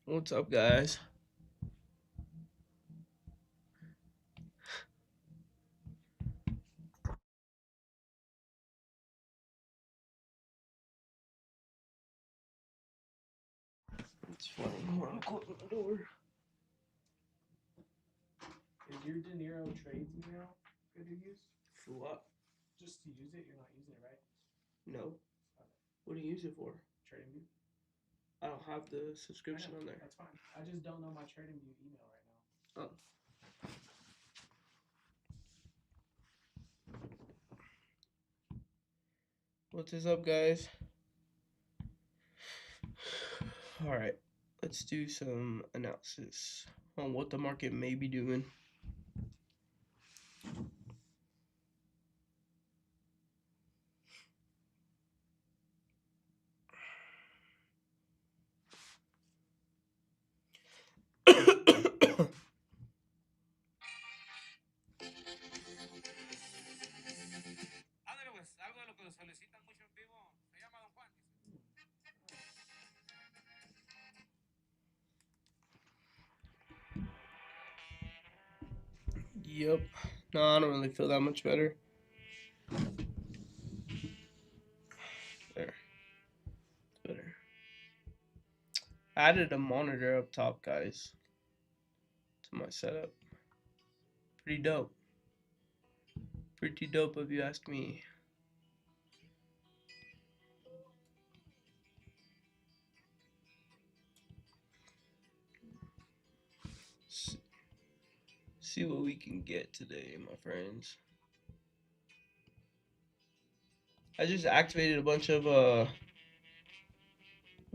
What's up, guys? It's funny. Hold on, close my door. Is your DINERO trades email good to use? For what? Just to use it? You're not using it, right? No. Okay. What do you use it for? Trading view? I don't have the subscription on there. That's fine. I just don't know my trading view email right now. Oh. What is up, guys? All right, let's do some analysis on what the market may be doing. Yep. No, I don't really feel that much better. There. Better. I added a monitor up top, guys, to my setup. Pretty dope. Pretty dope if you ask me. See what we can get today, my friends. I just activated a bunch of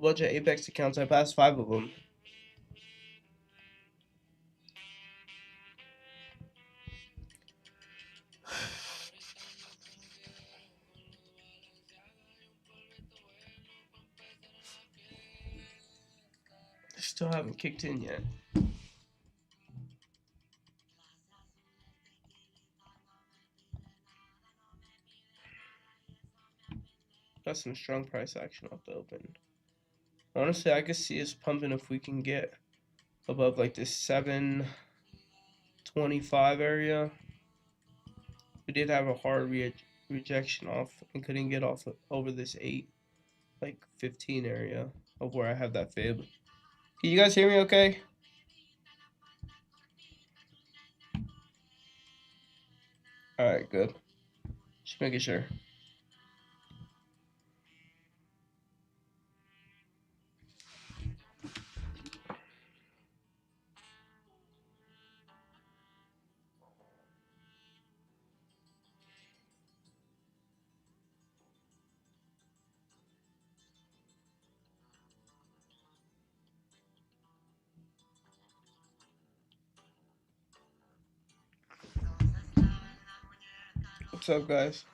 Apex accounts. I passed 5 of them. Still haven't kicked in yet. Got some strong price action off the open. Honestly, I could see us pumping if we can get above like this 725 area. We did have a hard rejection off and couldn't get off over this 8-15 area of where I have that fib. Can you guys hear me okay? Alright, good. Just making sure. What's up, guys?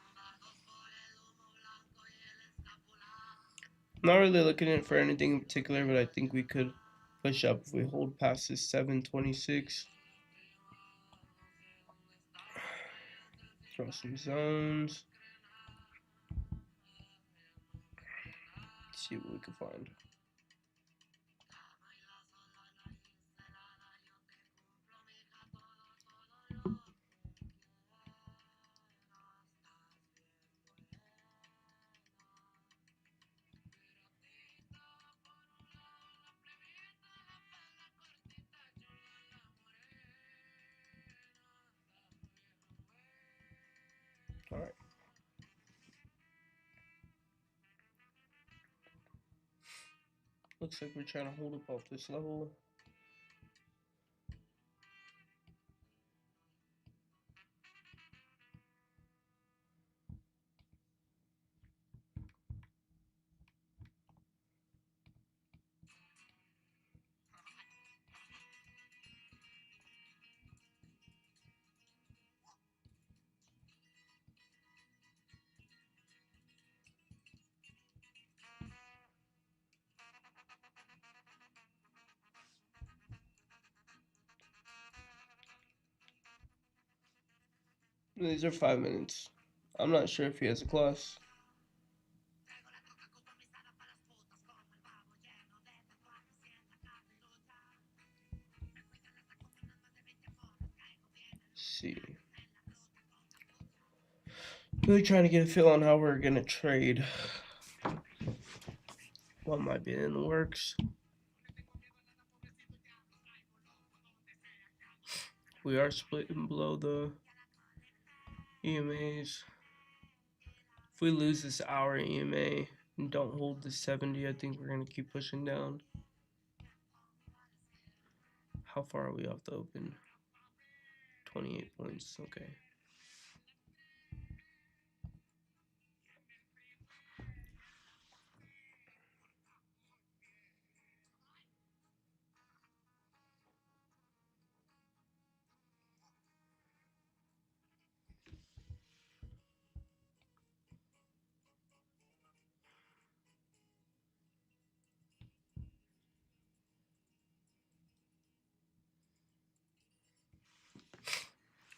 I'm not really looking in for anything in particular, but I think we could push up if we hold past this 726. Draw some zones. See what we can find. All right. Looks like we're trying to hold up off this level. These are 5 minutes. I'm not sure if he has a class. See. Really trying to get a feel on how we're gonna trade. What might be in the works. We are splitting below the EMAs. If we lose this hour EMA and don't hold the 70, I think we're gonna keep pushing down. How far are we off the open? 28 points. Okay.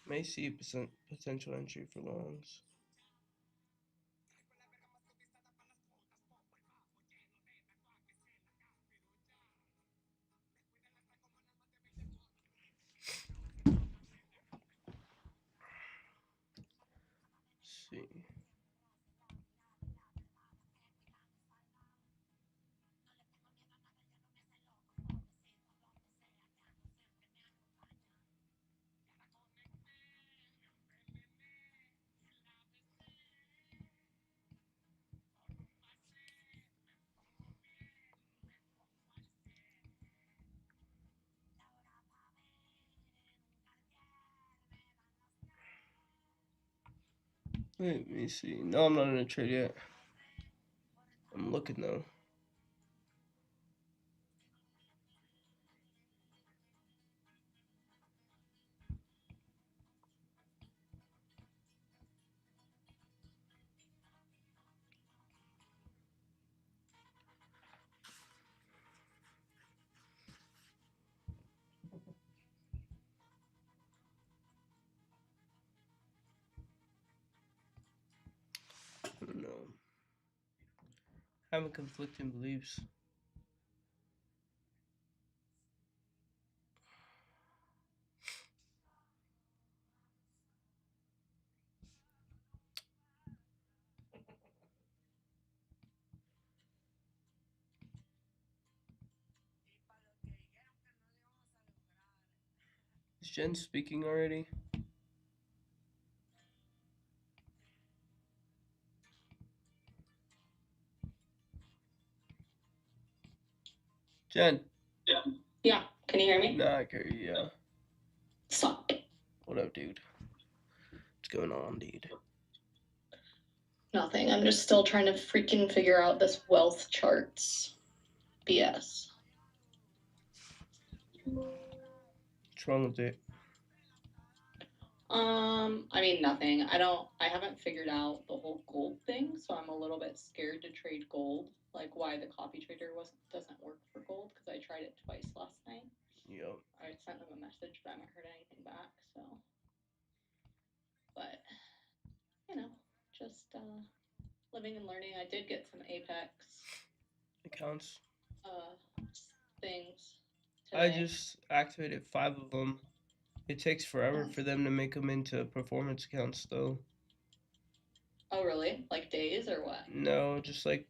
May see a potential entry for longs. See. Let me see. No, I'm not in a trade yet. I'm looking though. I don't know. Having conflicting beliefs. Is Jen speaking already? Jen. Yeah. Can you hear me? Nah, I can hear you. Yeah. Stop. What up, dude? What's going on, dude? Nothing. I'm just still trying to freaking figure out this wealth charts BS. What's wrong with it? I mean nothing. I haven't figured out the whole gold thing, so I'm a little bit scared to trade gold. Like why the copy trader doesn't work for gold, because I tried it twice last night. Yep. I sent them a message, but I haven't heard anything back, so but just living and learning. I did get some Apex Accounts. things I today. just activated 5 of them. It takes forever for them to make them into performance accounts, though. Oh, really? Like days or what? No, just like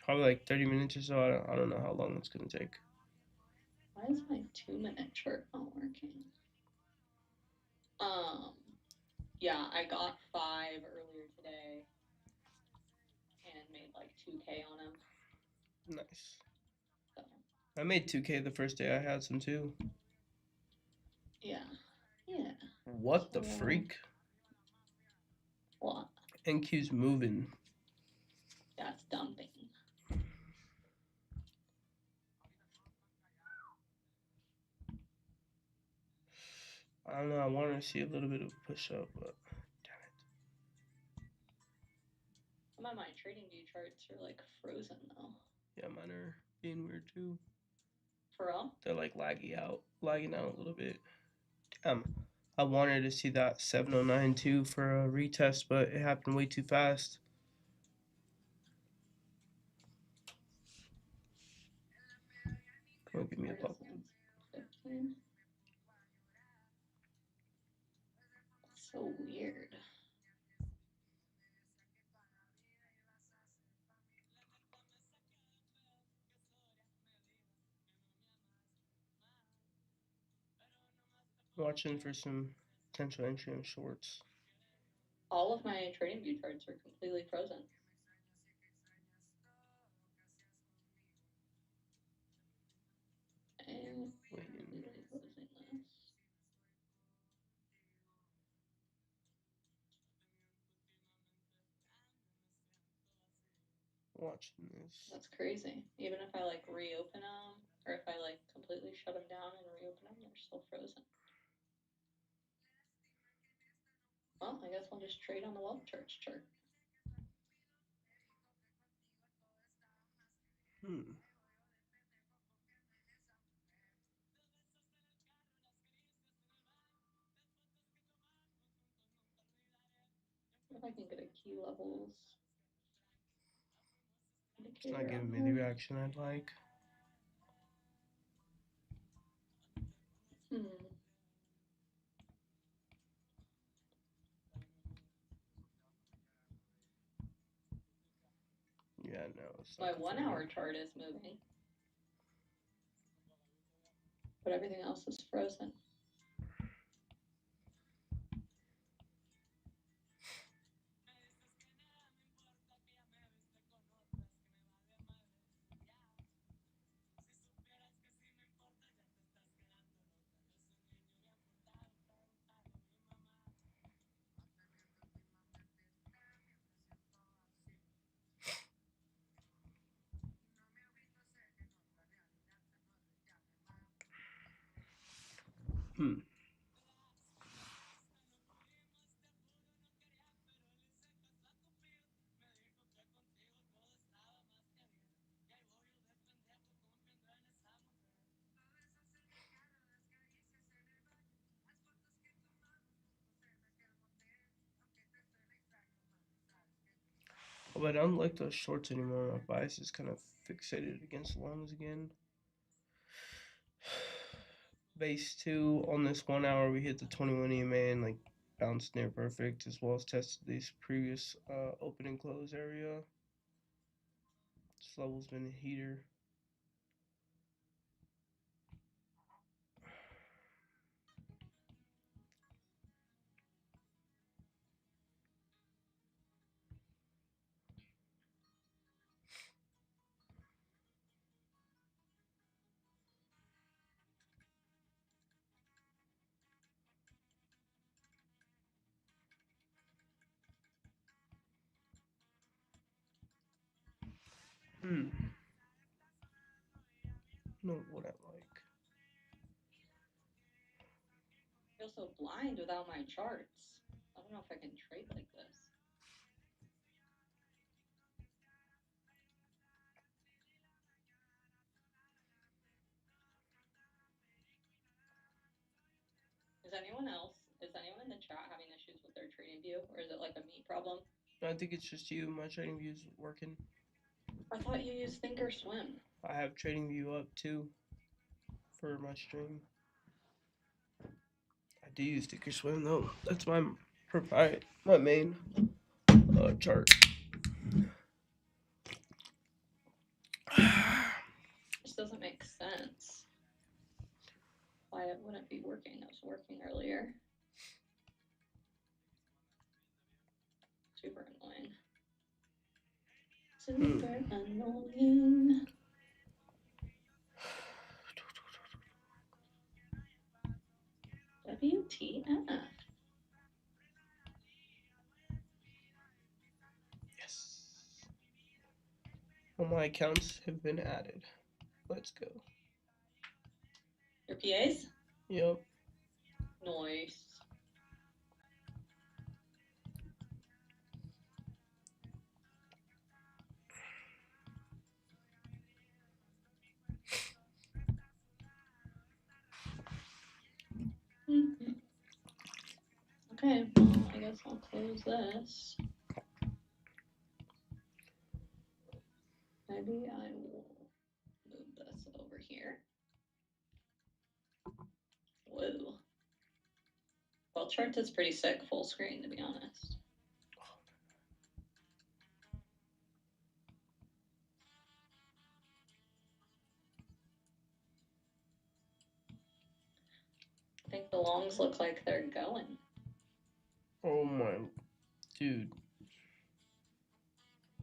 probably like 30 minutes or so. I don't know how long it's gonna take. Why is my 2-minute chart not working? Yeah, I got 5 earlier today and made like 2K on them. Nice. So, I made 2K the first day I had some too. yeah. What the freak? What? NQ's moving. That's dumping. I don't know. I wanted to see a little bit of a push up, but damn it. Some of my trading view charts are like frozen though. Yeah, mine are being weird too. For real? They're like lagging out a little bit. Damn. I wanted to see that 709 too for a retest, but it happened way too fast. Come on, give me a pop. 15. That's so weird. Watching for some potential entry on shorts. All of my trading view charts are completely frozen. And completely frozen this. Watching this. That's crazy. Even if I like reopen them, or if I like completely shut them down and reopen them, they're still frozen. Well, I guess I'll just trade on the wealth charts chart. If I can get a key levels It's not giving me the reaction I'd like. Yeah, no. It's My not 1 hour chart is moving, but everything else is frozen. But I don't like those shorts anymore. My bias is kind of fixated against longs again. Base 2 on this 1 hour, we hit the 21 EMA and like bounced near perfect, as well as tested this previous open and close area. This level's been a heater. Know what I like. I feel so blind without my charts. I don't know if I can trade like this. Is anyone in the chat having issues with their trading view, or is it like a me problem? I think it's just you. My trading view's working. I thought you used Thinkorswim. I have trading view up too for my stream. I do use Thinkorswim though. That's my main chart. This doesn't make sense. Why it wouldn't be working? It was working earlier. Super annoying. Super annoying. WTF? Yes. All my accounts have been added. Let's go. Your PAs? Yep. Nice. Okay, well, I guess I'll close this. Maybe I will move this over here. Whoa. Well, charts is pretty sick full screen, to be honest. I think the longs look like they're going. Oh my, dude.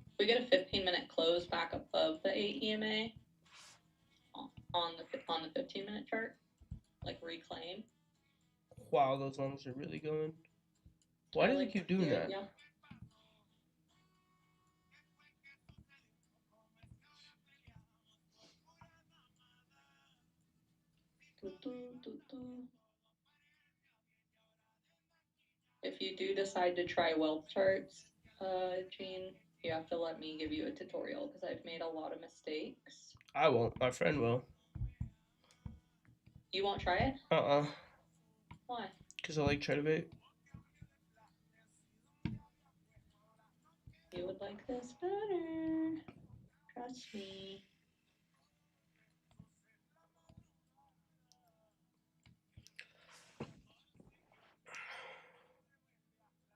If we get a 15-minute close back above the 8 EMA on the 15-minute chart, like reclaim. Wow, those longs are really going. Why does it keep doing that? Yeah. If you do decide to try wealth charts, Gene, you have to let me give you a tutorial because I've made a lot of mistakes. I won't. My friend will. You won't try it? Uh-uh. Why? Because I like Tredibate. You would like this better. Trust me.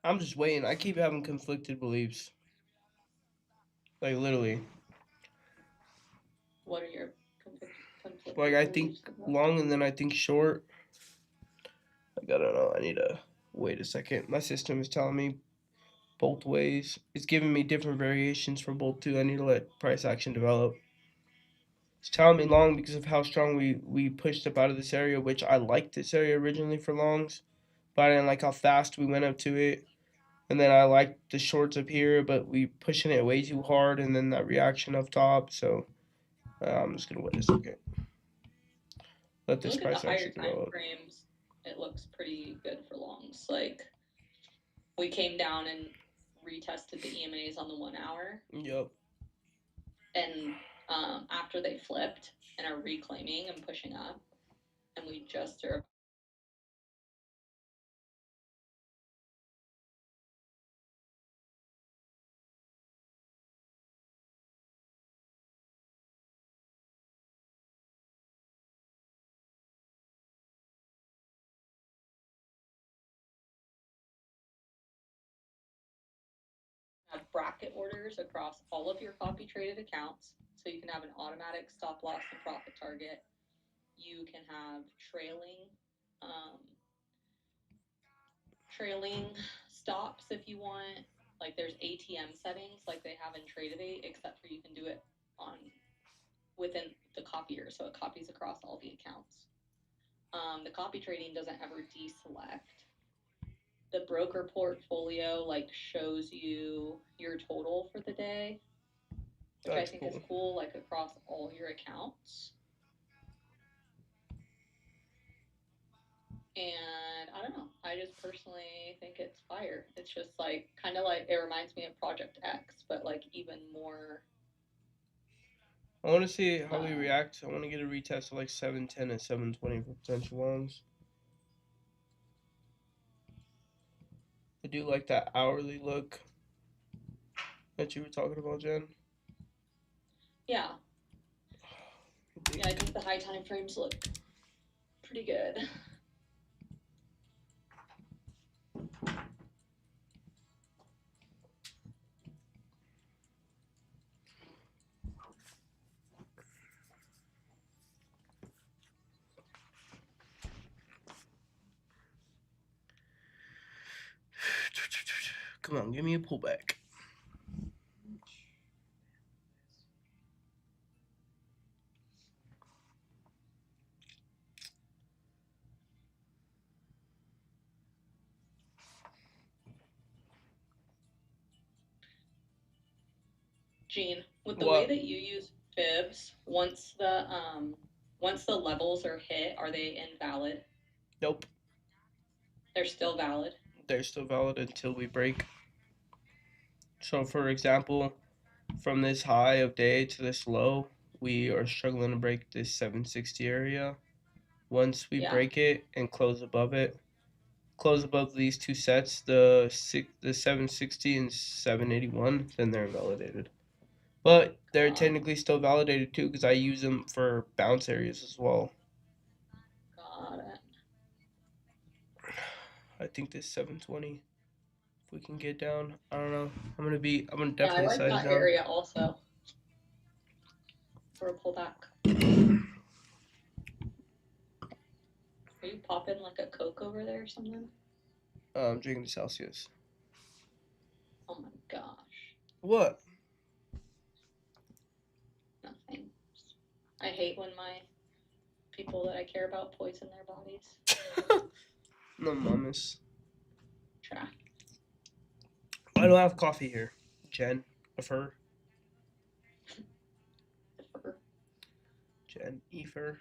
I'm just waiting. I keep having conflicted beliefs. Like, literally. What are your conflicting Like, I think about? long and then I think short. Like, I don't know. I need to wait a second. My system is telling me both ways. It's giving me different variations for both too. I need to let price action develop. It's telling me long because of how strong we pushed up out of this area, which I liked this area originally for longs, but I didn't like how fast we went up to it. And then I liked the shorts up here, but we pushing it way too hard, and then that reaction up top. So I'm just gonna wait a second. Let this Look at price the higher action time develop. frames. It looks pretty good for longs. Like we came down and retested the EMAs on the 1 hour. Yep. And after they flipped and are reclaiming and pushing up, and we just are have bracket orders across all of your copy traded accounts, so you can have an automatic stop loss and profit target. You can have um, trailing stops if you want. Like there's ATM settings like they have in Tradevate, except for you can do it on within the copier, so it copies across all the accounts. The copy trading doesn't ever deselect. The broker portfolio like shows you your total for the day, which That's I think cool. is cool, like across all your accounts. And I don't know, I just personally think it's fire. It's just like kind of like it reminds me of Project X, but like even more. I want to see how we react. I want to get a retest of like 710 and 720 for potential longs. I do like that hourly look that you were talking about, Jen. Yeah. Yeah, I think the high time frames look pretty good. Come on, give me a pullback. Gene, with the What? way that you use fibs, once the levels are hit, are they invalid? Nope. They're still valid. They're still valid until we break. So, for example, from this high of day to this low, we are struggling to break this 760 area. Once we break it and close above it, close above these two sets, the 760 and 781, then they're invalidated. But they're technically still validated too because I use them for bounce areas as well. Got it. I think this 720, if we can get down, I don't know. I'm gonna Yeah, I definitely like size that down. area also for a pullback. Are you popping like a Coke over there or something? I'm drinking the Celsius. Oh my gosh. What? Nothing. I hate when my people that I care about poison their bodies. No mames. Trash. I don't have coffee here. Jen, of her. Jen, Efer.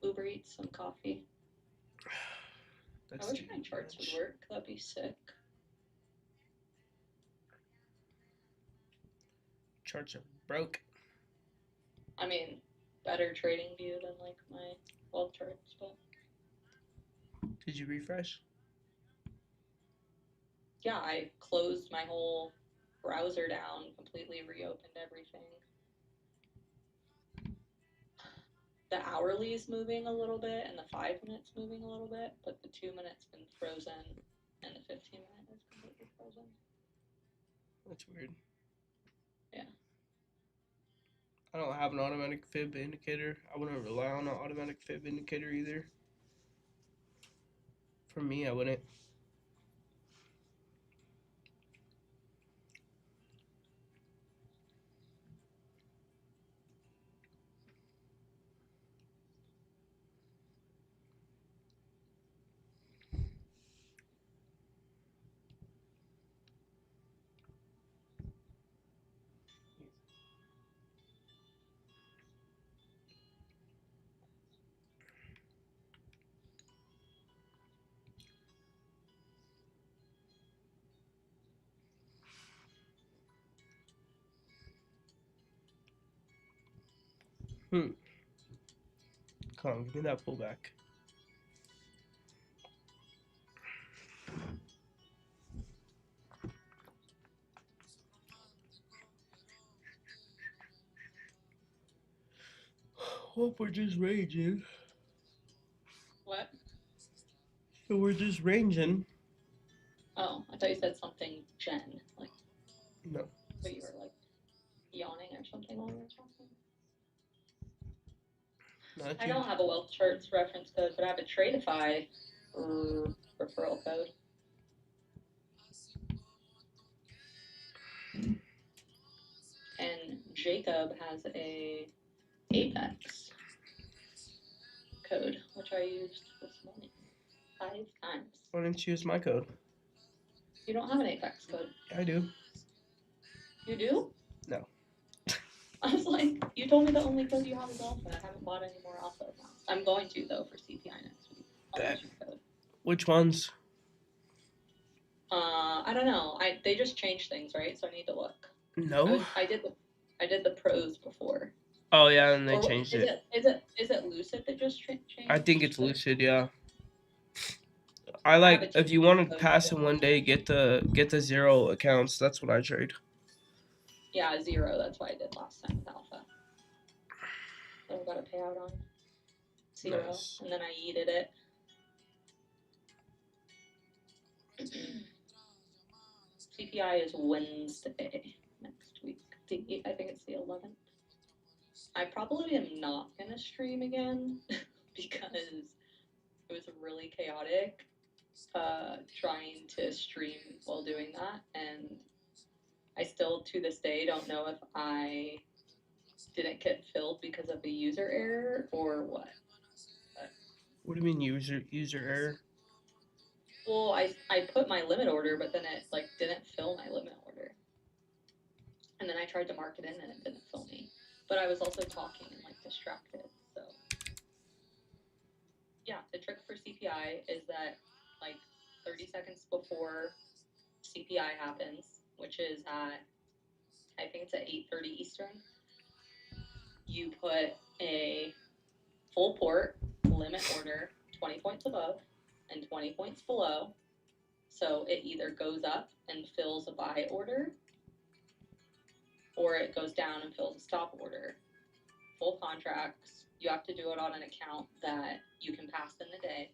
Uber Eats some coffee. That's I wish my charts would work. That'd be sick. Charts are broke. I mean, better trading view than like my wealth charts, but Did you refresh? yeah, I closed my whole browser down, completely reopened everything. The hourly is moving a little bit and the 5 minutes moving a little bit, but the 2 minutes been frozen and the 15-minute is completely frozen. That's weird. Yeah. I don't have an automatic fib indicator. I wouldn't rely on an automatic fib indicator either. For me, I wouldn't. Come on, give me that pullback. Hope we're just ranging. What? So we're just ranging. Oh, I thought you said something Jen. Like, no. But you were like yawning or something while you were talking. Not I you. don't have a wealth charts reference code, but I have a Tradeify referral code. And Jacob has a Apex code, which I used this morning 5 times. Why didn't you use my code? You don't have an Apex code. I do. You do? No. I was like, you told me the only code you have is Alpha. I haven't bought any more Alpha accounts. I'm going to, though, for CPI next week. I'll use your code. Which ones? I don't know. They just changed things, right? So I need to look. No. I did the pros before. Oh yeah, and they changed it. Is it Lucid that just changed? I think it's Lucid, yeah. I like if you want to pass in one day, get the 0 accounts. That's what I trade. Yeah, 0. That's what I did last time with Alpha. So I got a payout on 0, nice. And then I yeeted it. CPI is Wednesday next week. I think it's the 11th. I probably am not gonna stream again because it was really chaotic trying to stream while doing that, and I still to this day don't know if I didn't get filled because of a user error or what. What do you mean user error? Well, I put my limit order, but then it like didn't fill my limit order, and then I tried to mark it in and it didn't fill me. But I was also talking and like distracted. So yeah, the trick for CPI is that like 30 seconds before CPI happens, which is at I think it's at 8:30 Eastern, you put a full port, limit order, 20 points above and 20 points below. So it either goes up and fills a buy order, or it goes down and fills a stop order. Full contracts, you have to do it on an account that you can pass in the day.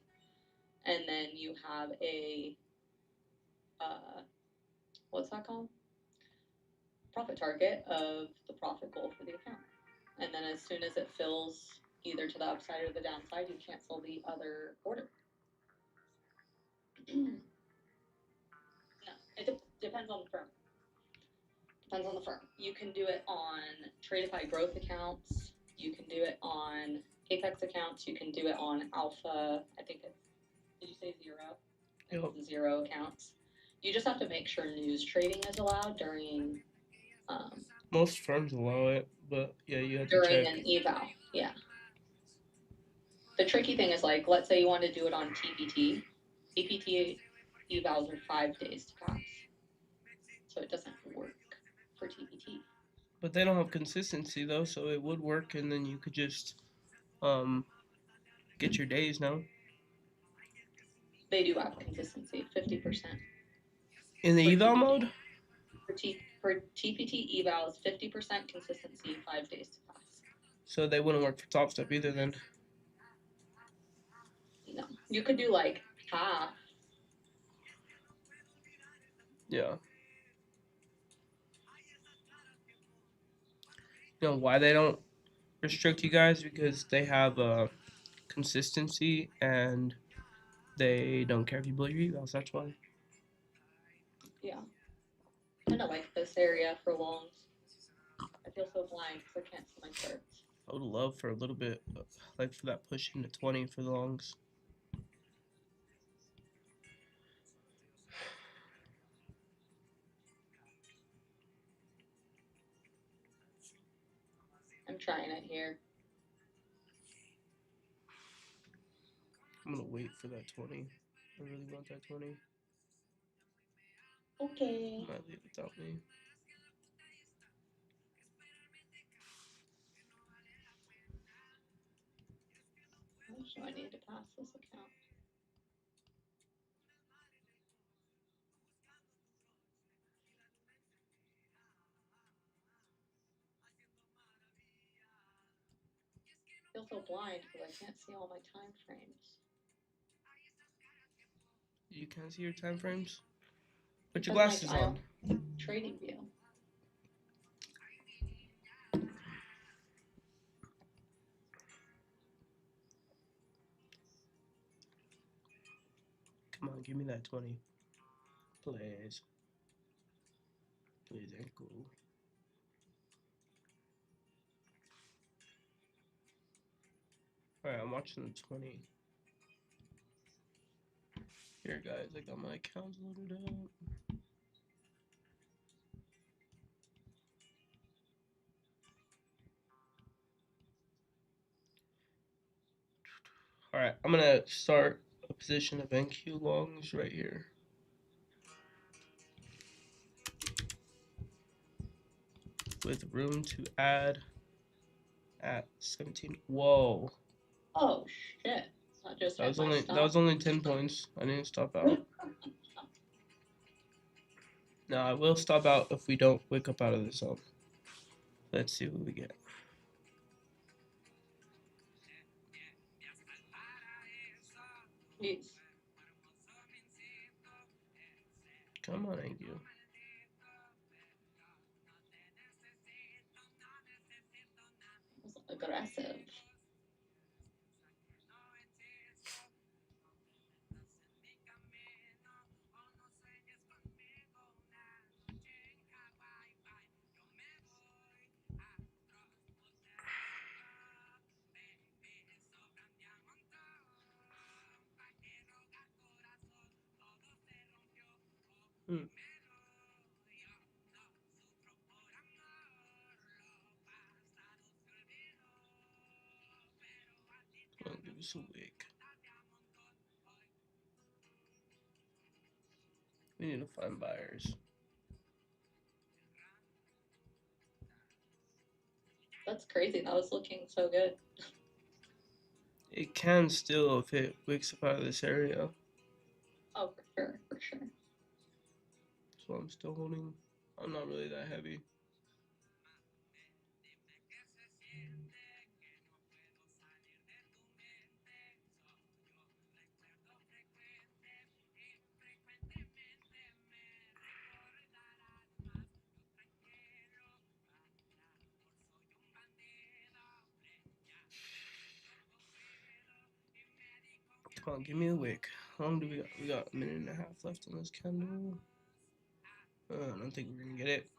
And then you have a, what's that called? Profit target of the profit goal for the account. And then as soon as it fills either to the upside or the downside, you cancel the other order. No, it depends on the firm. Depends on the firm. You can do it on Tradeify growth accounts. You can do it on Apex accounts. You can do it on Alpha. I think it's, did you say zero? Yep. Zero accounts. You just have to make sure news trading is allowed during Most firms allow it, but yeah, you have to during check. an eval. Yeah. The tricky thing is, like, let's say you want to do it on TPT. TPT evals are 5 days to pass, so it doesn't work for TPT. But they don't have consistency though, so it would work, and then you could just get your days now. They do have consistency, 50%. In the For eval TPT. mode? For TPT evals, 50% consistency, 5 days to pass. So they wouldn't work for Top Step either then. No. You could do like half. Yeah. You know why they don't restrict you guys? Because they have consistency and they don't care if you blow your evals. That's why. Yeah. Kind of like this area for longs. I feel so blind because I can't see my charts. I would love for a little bit, like for that push into 20 for the longs. I'm trying it here. I'm gonna wait for that 20. I really want that 20. Okay. Might leave without me. How much do I need to pass this account? I feel so blind because I can't see all my time frames. You can't see your time frames? Put your Because glasses on. Trading view. Come on, give me that 20. Please. Please, ain't cool. Alright, I'm watching the 20. Here, guys, I got my accounts loaded up. Alright, I'm gonna start a position of NQ longs right here. With room to add at 17. Whoa. Oh shit. That just That hit was my only stop. that was only 10 points. I didn't stop out. No, I will stop out if we don't wake up out of the zone. Let's see what we get. Jeez. Come on, NQ. That was aggressive. Hmm. Come on, give us a wake. We need to find buyers. That's crazy. That was looking so good. It can still if it wicks up out of this area. Oh, for sure, for sure. So I'm still holding. I'm not really that heavy. Come on, give me a wick. How long do we got? We got a minute and a half left on this candle. I don't think we're gonna get it.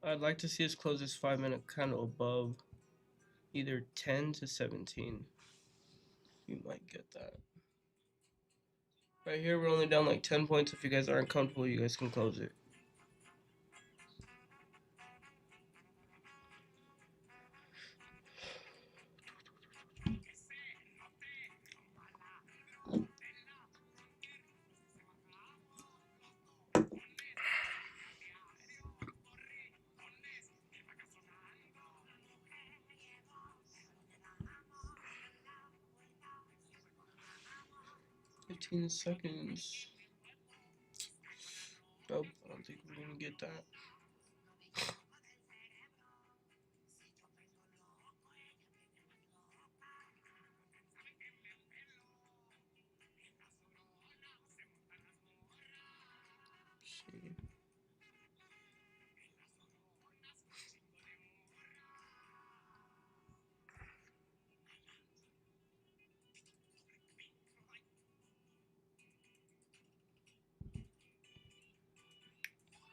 I'd like to see us close this 5 minute candle above either 10 to 17. You might get that. Right here, we're only down like 10 points. If you guys aren't comfortable, you guys can close it. "15 seconds. Nope, I don't think we're gonna get that. See.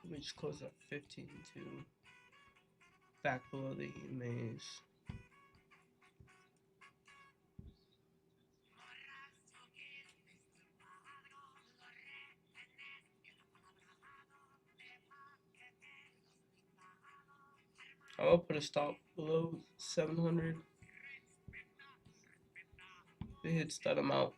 We just closed at 15 too. Back below the maze. I'll put a stop below 700. If it hits that amount.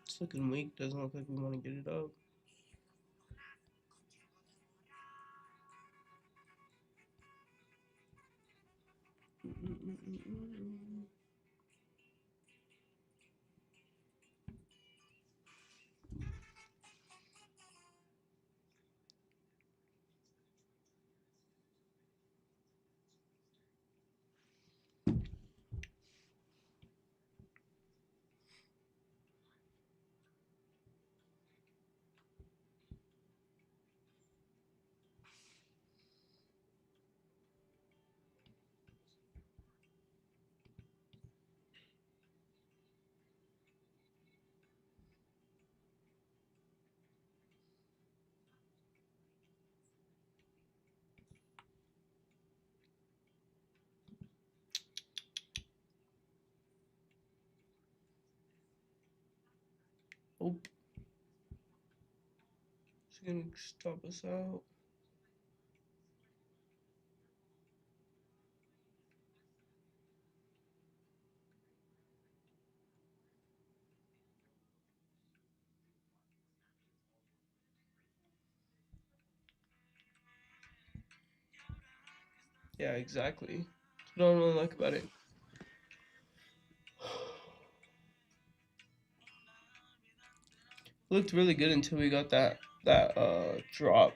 It's looking weak. Doesn't look like we want to get it up. Oh, it's gonna stop us out. Yeah, exactly. That's what I don't really like about it. Looked really good until we got that drop.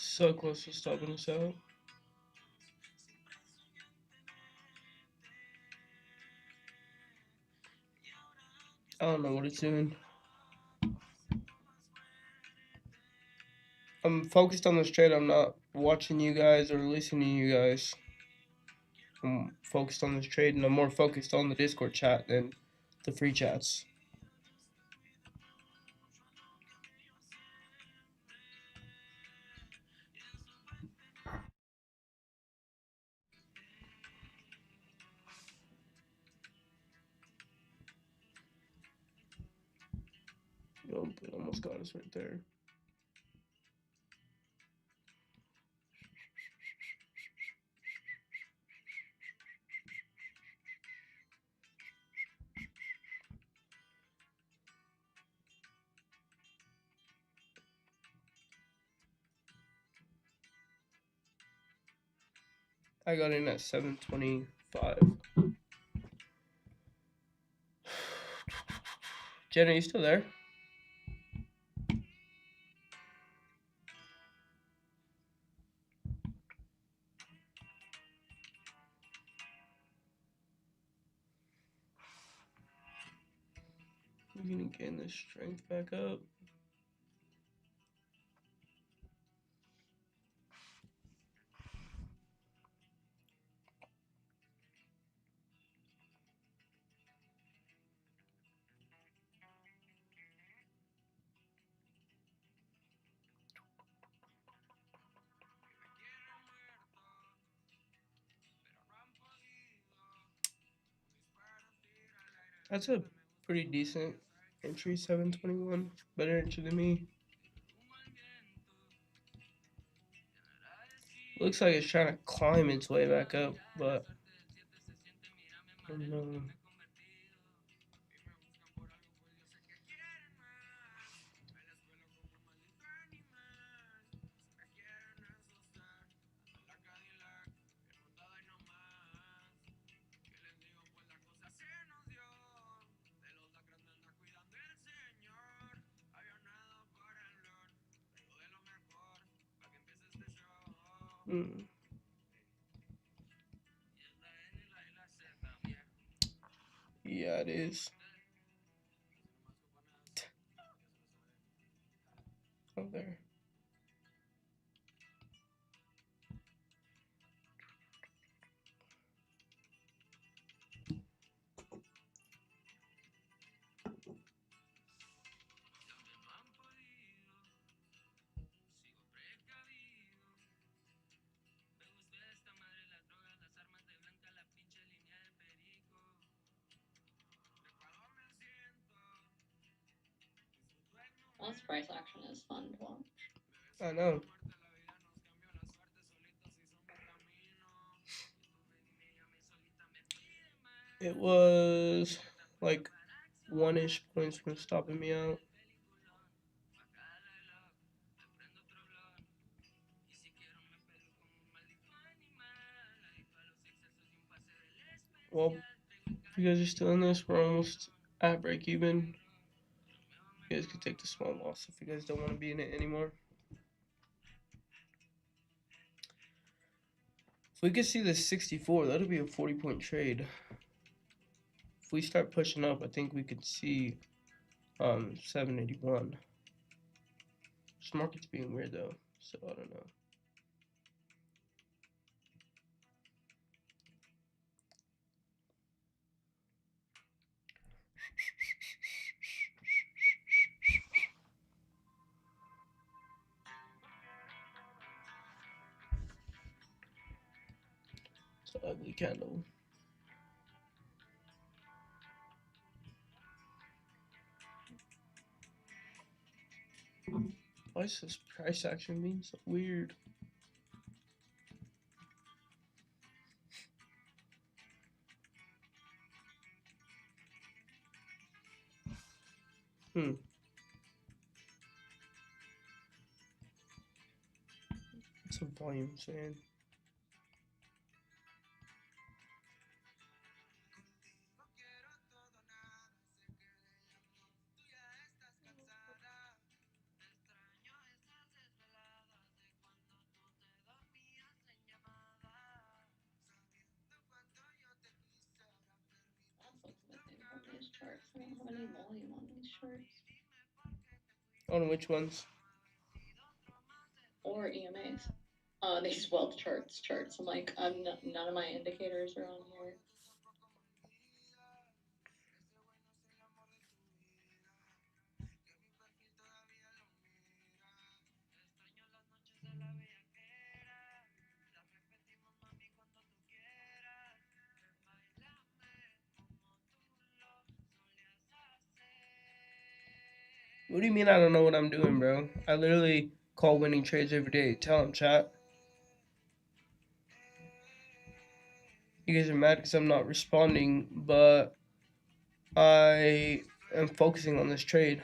So close to stopping us out. I don't know what it's doing. I'm focused on this trade. I'm not watching you guys or listening to you guys. I'm focused on this trade, and I'm more focused on the Discord chat than the free chats. Nope, it almost got us right there. I got in at 725. Jen, are you still there? We're gonna gain this strength back up. That's a pretty decent entry, 721. Better entry than me. Looks like it's trying to climb its way back up, but I don't know. Hmm. Yeah, it is. Oh, there. This price action is fun to watch. I know. It was like 1-ish points from stopping me out. Well, if you guys are still in this, we're almost at break even. You guys could take the small loss if you guys don't want to be in it anymore. If we could see the 64, that'll be a 40-point trade. If we start pushing up, I think we could see 781. This market's being weird though, so I don't know. It's an ugly candle. Why is this price action being so weird? It's a volume saying. charts. I don't have any volume on these charts. On which ones? Or EMAs. These wealth charts. I'm like, none of my indicators are on here. What do you mean I don't know what I'm doing, bro? I literally call winning trades every day. Tell them, chat. You guys are mad because I'm not responding, but I am focusing on this trade.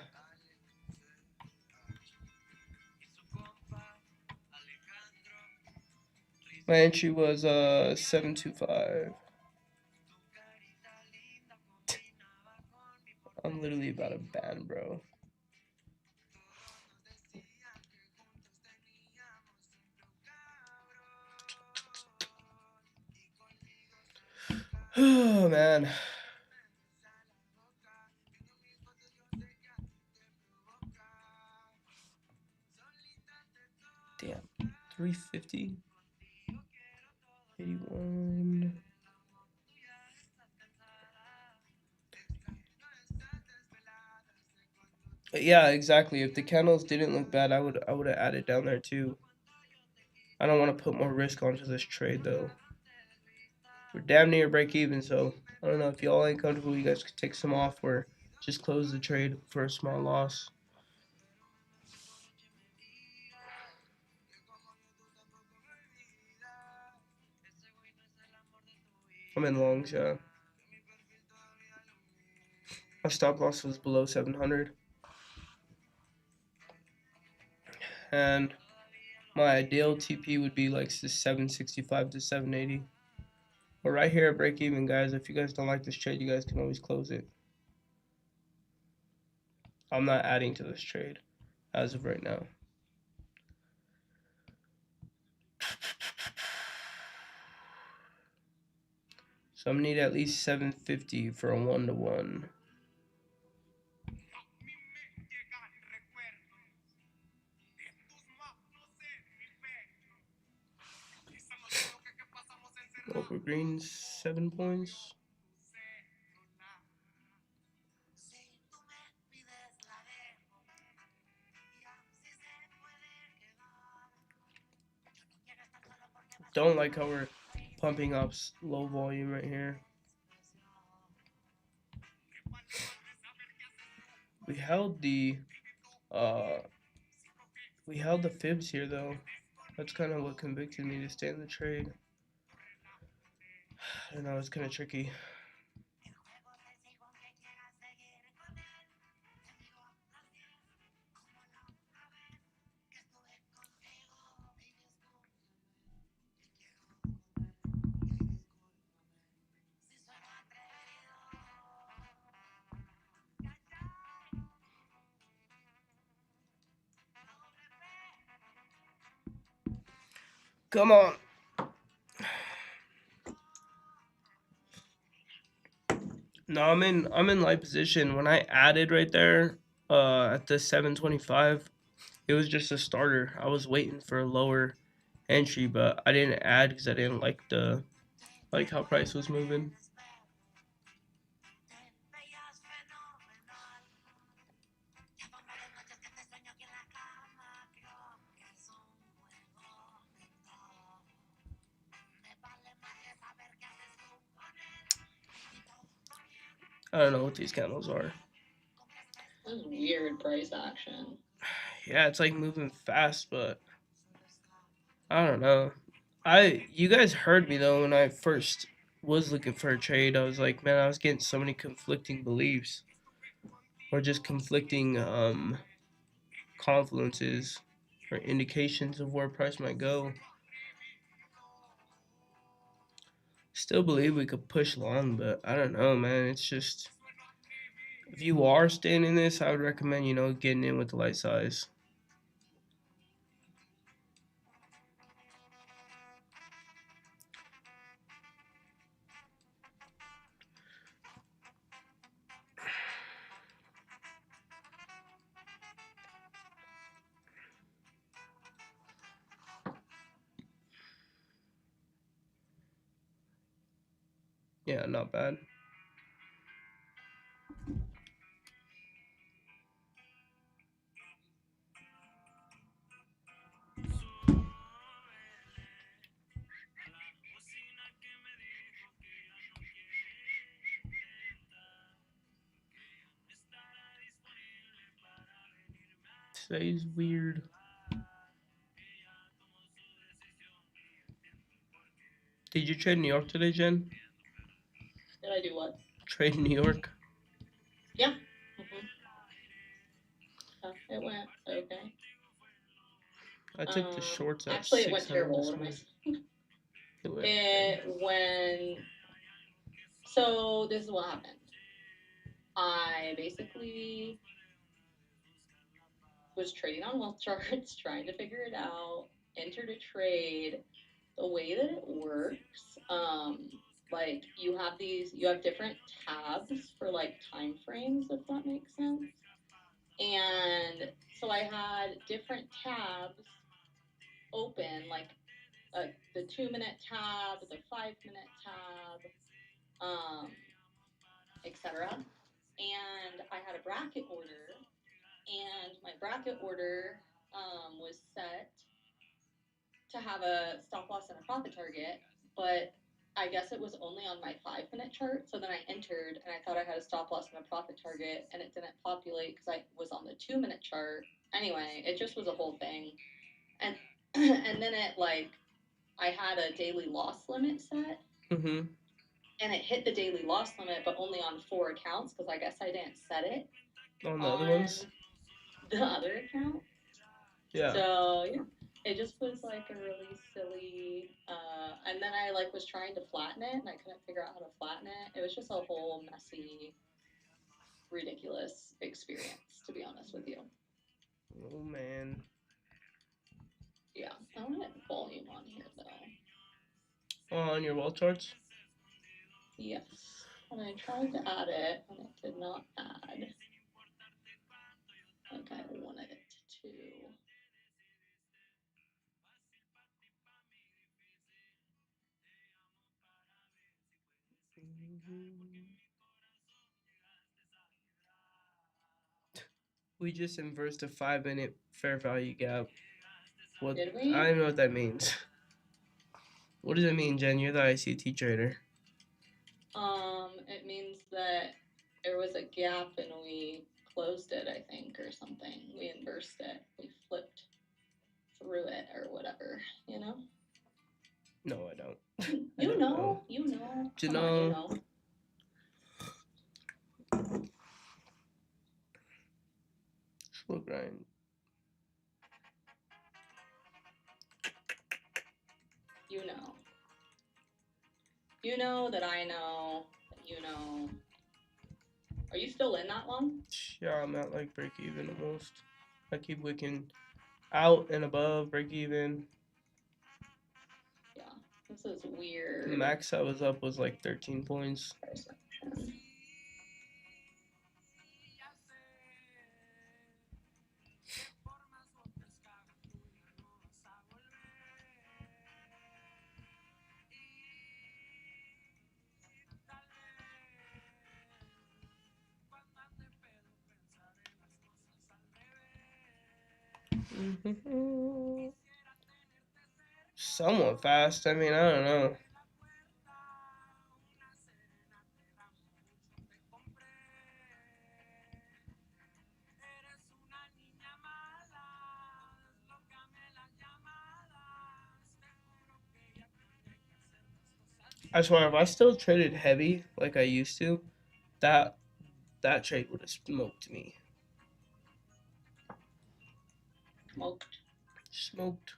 My entry was 725. I'm literally about to ban, bro. Oh man. Damn. 350. 81. Yeah, exactly. If the candles didn't look bad, I would have added down there too. I don't want to put more risk onto this trade though. We're damn near break even, so I don't know if y'all ain't comfortable. You guys could take some off or just close the trade for a small loss. I'm in longs, yeah. My stop loss was below 700. And my ideal TP would be like 765 to 780. But right here at break even, guys, if you guys don't like this trade, you guys can always close it. I'm not adding to this trade as of right now. So I'm gonna need at least 750 for a 1-to-1. Over green, 7 points. Don't like how we're pumping up low volume right here. We held the fibs here though. That's kind of what convicted me to stay in the trade. I know it's kind of tricky. Come on. No, I'm in light position. When I added right there at the 725, it was just a starter. I was waiting for a lower entry, but I didn't add because I didn't like how price was moving. I don't know what these candles are. This is weird price action. Yeah, it's like moving fast, but I don't know. You guys heard me though when I first was looking for a trade. I was like, man, I was getting so many conflicting beliefs or just conflicting confluences or indications of where price might go. Still believe we could push long, but I don't know, man. It's just if you are staying in this, I would recommend getting in with the light size. Yeah, not bad. Today's weird. Did you trade New York today, Jen? Did I do what? Trade New York? Yeah. Mm-hmm. Yeah, it went okay. I took the shorts at Actually, it went 600 terrible. this What am I morning. saying? It went. It went. So this is what happened. I basically was trading on wealth charts, trying to figure it out. Entered a trade. The way that it works, like you have different tabs for like time frames, if that makes sense. And so I had different tabs open, like the 2 minute tab, the 5 minute tab, etc. And I had a bracket order, and my bracket order was set to have a stop loss and a profit target, but I guess it was only on my 5 minute chart. So then I entered and I thought I had a stop loss and a profit target, and it didn't populate because I was on the 2 minute chart. Anyway, it just was a whole thing. And and then it like I had a daily loss limit set, Mm-hmm. and it hit the daily loss limit, but only on 4 accounts because I guess I didn't set it On the other on ones? the other account. Yeah. So yeah, it just was like a really silly. And then I like was trying to flatten it, and I couldn't figure out how to flatten it. It was just a whole messy, ridiculous experience, to be honest with you. Oh, man. Yeah, I want to get volume on here though. On your wall charts? Yes, and I tried to add it, and it did not add like I wanted it to. We just inversed a 5 minute fair value gap. What? Did I we? don't even know what that means. What does it mean, Jen? You're the ICT trader. It means that there was a gap and we closed it, I think, or something. We inversed it. We flipped through it or whatever, you know? No, I don't. I You don't know. know, you know. Do you Come on, you know? know. Slow grind. You know. You know that I know that you know. Are you still in that one? Yeah, I'm at like break even almost. I keep wicking out and above break even. Yeah. This is The weird. max I was up was like 13 points. Price action. Somewhat fast. I mean, I don't know. I swear, if I still traded heavy like I used to, that that trade would have smoked me. Smoked. Smoked.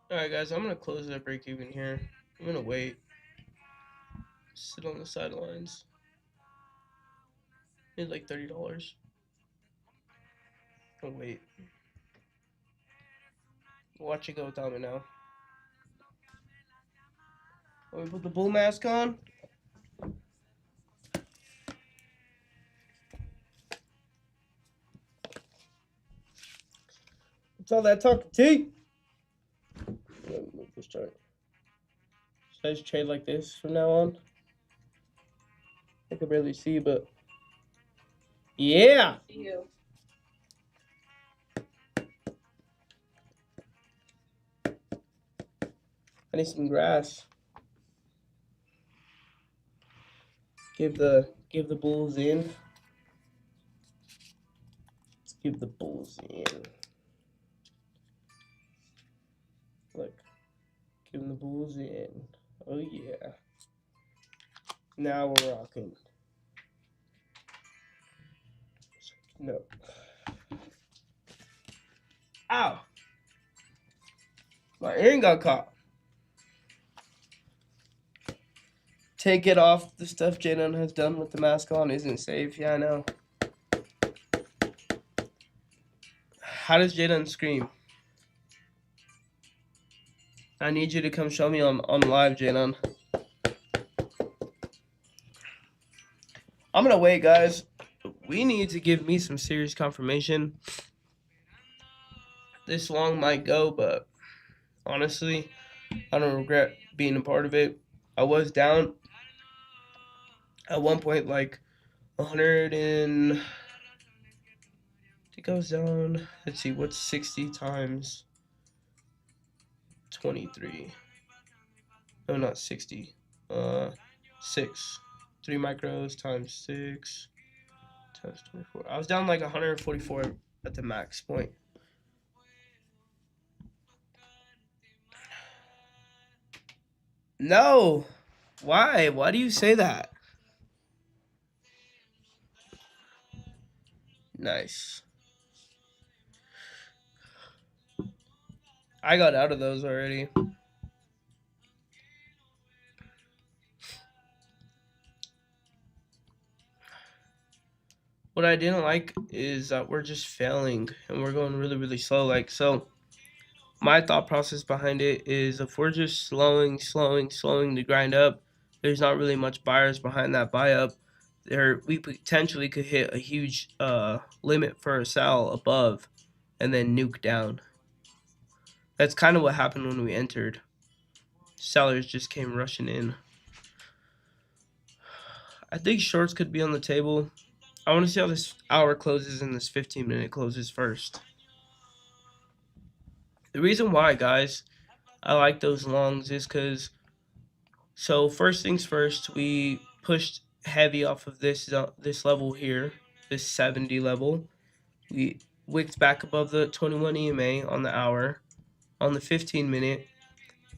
Alright, guys, I'm gonna close that break even here. I'm gonna wait. Sit on the sidelines. Need like $30. I'll wait. Watch it go without me now. Let me put the bull mask on. What's all that talking, T? Let me move this chart. Should I just trade like this from now on? I can barely see, but yeah. See you. I need some grass. Give the bulls in. Let's give the bulls in. Look, giving the bulls in. Oh yeah. Now we're rocking. No. Ow! My earring got caught. Take it off. The stuff Jaden has done with the mask on isn't safe. Yeah, I know. How does Jaden scream? I need you to come show me on live, Jaden. I'm gonna wait, guys. We need to give me some serious confirmation. This long might go, but honestly, I don't regret being a part of it. I was down at one point, like 100 and I think I was down. Let's see, what's 60 times 23? No, not 60. 6. 3 micros times 6 times 24. I was down like 144 at the max point. No. Why? Why do you say that? Nice. I got out of those already. What I didn't like is that we're just failing and we're going really, really slow. Like, so my thought process behind it is if we're just slowing the grind up, there's not really much buyers behind that buy up. There, we potentially could hit a huge limit for a sell above and then nuke down. That's kind of what happened when we entered. Sellers just came rushing in. I think shorts could be on the table. I want to see how this hour closes and this 15-minute closes first. The reason why, guys, I like those longs is because, so first things first, we pushed heavy off of this level here, this 70 level. We wicked back above the 21 EMA on the hour. On the 15-minute,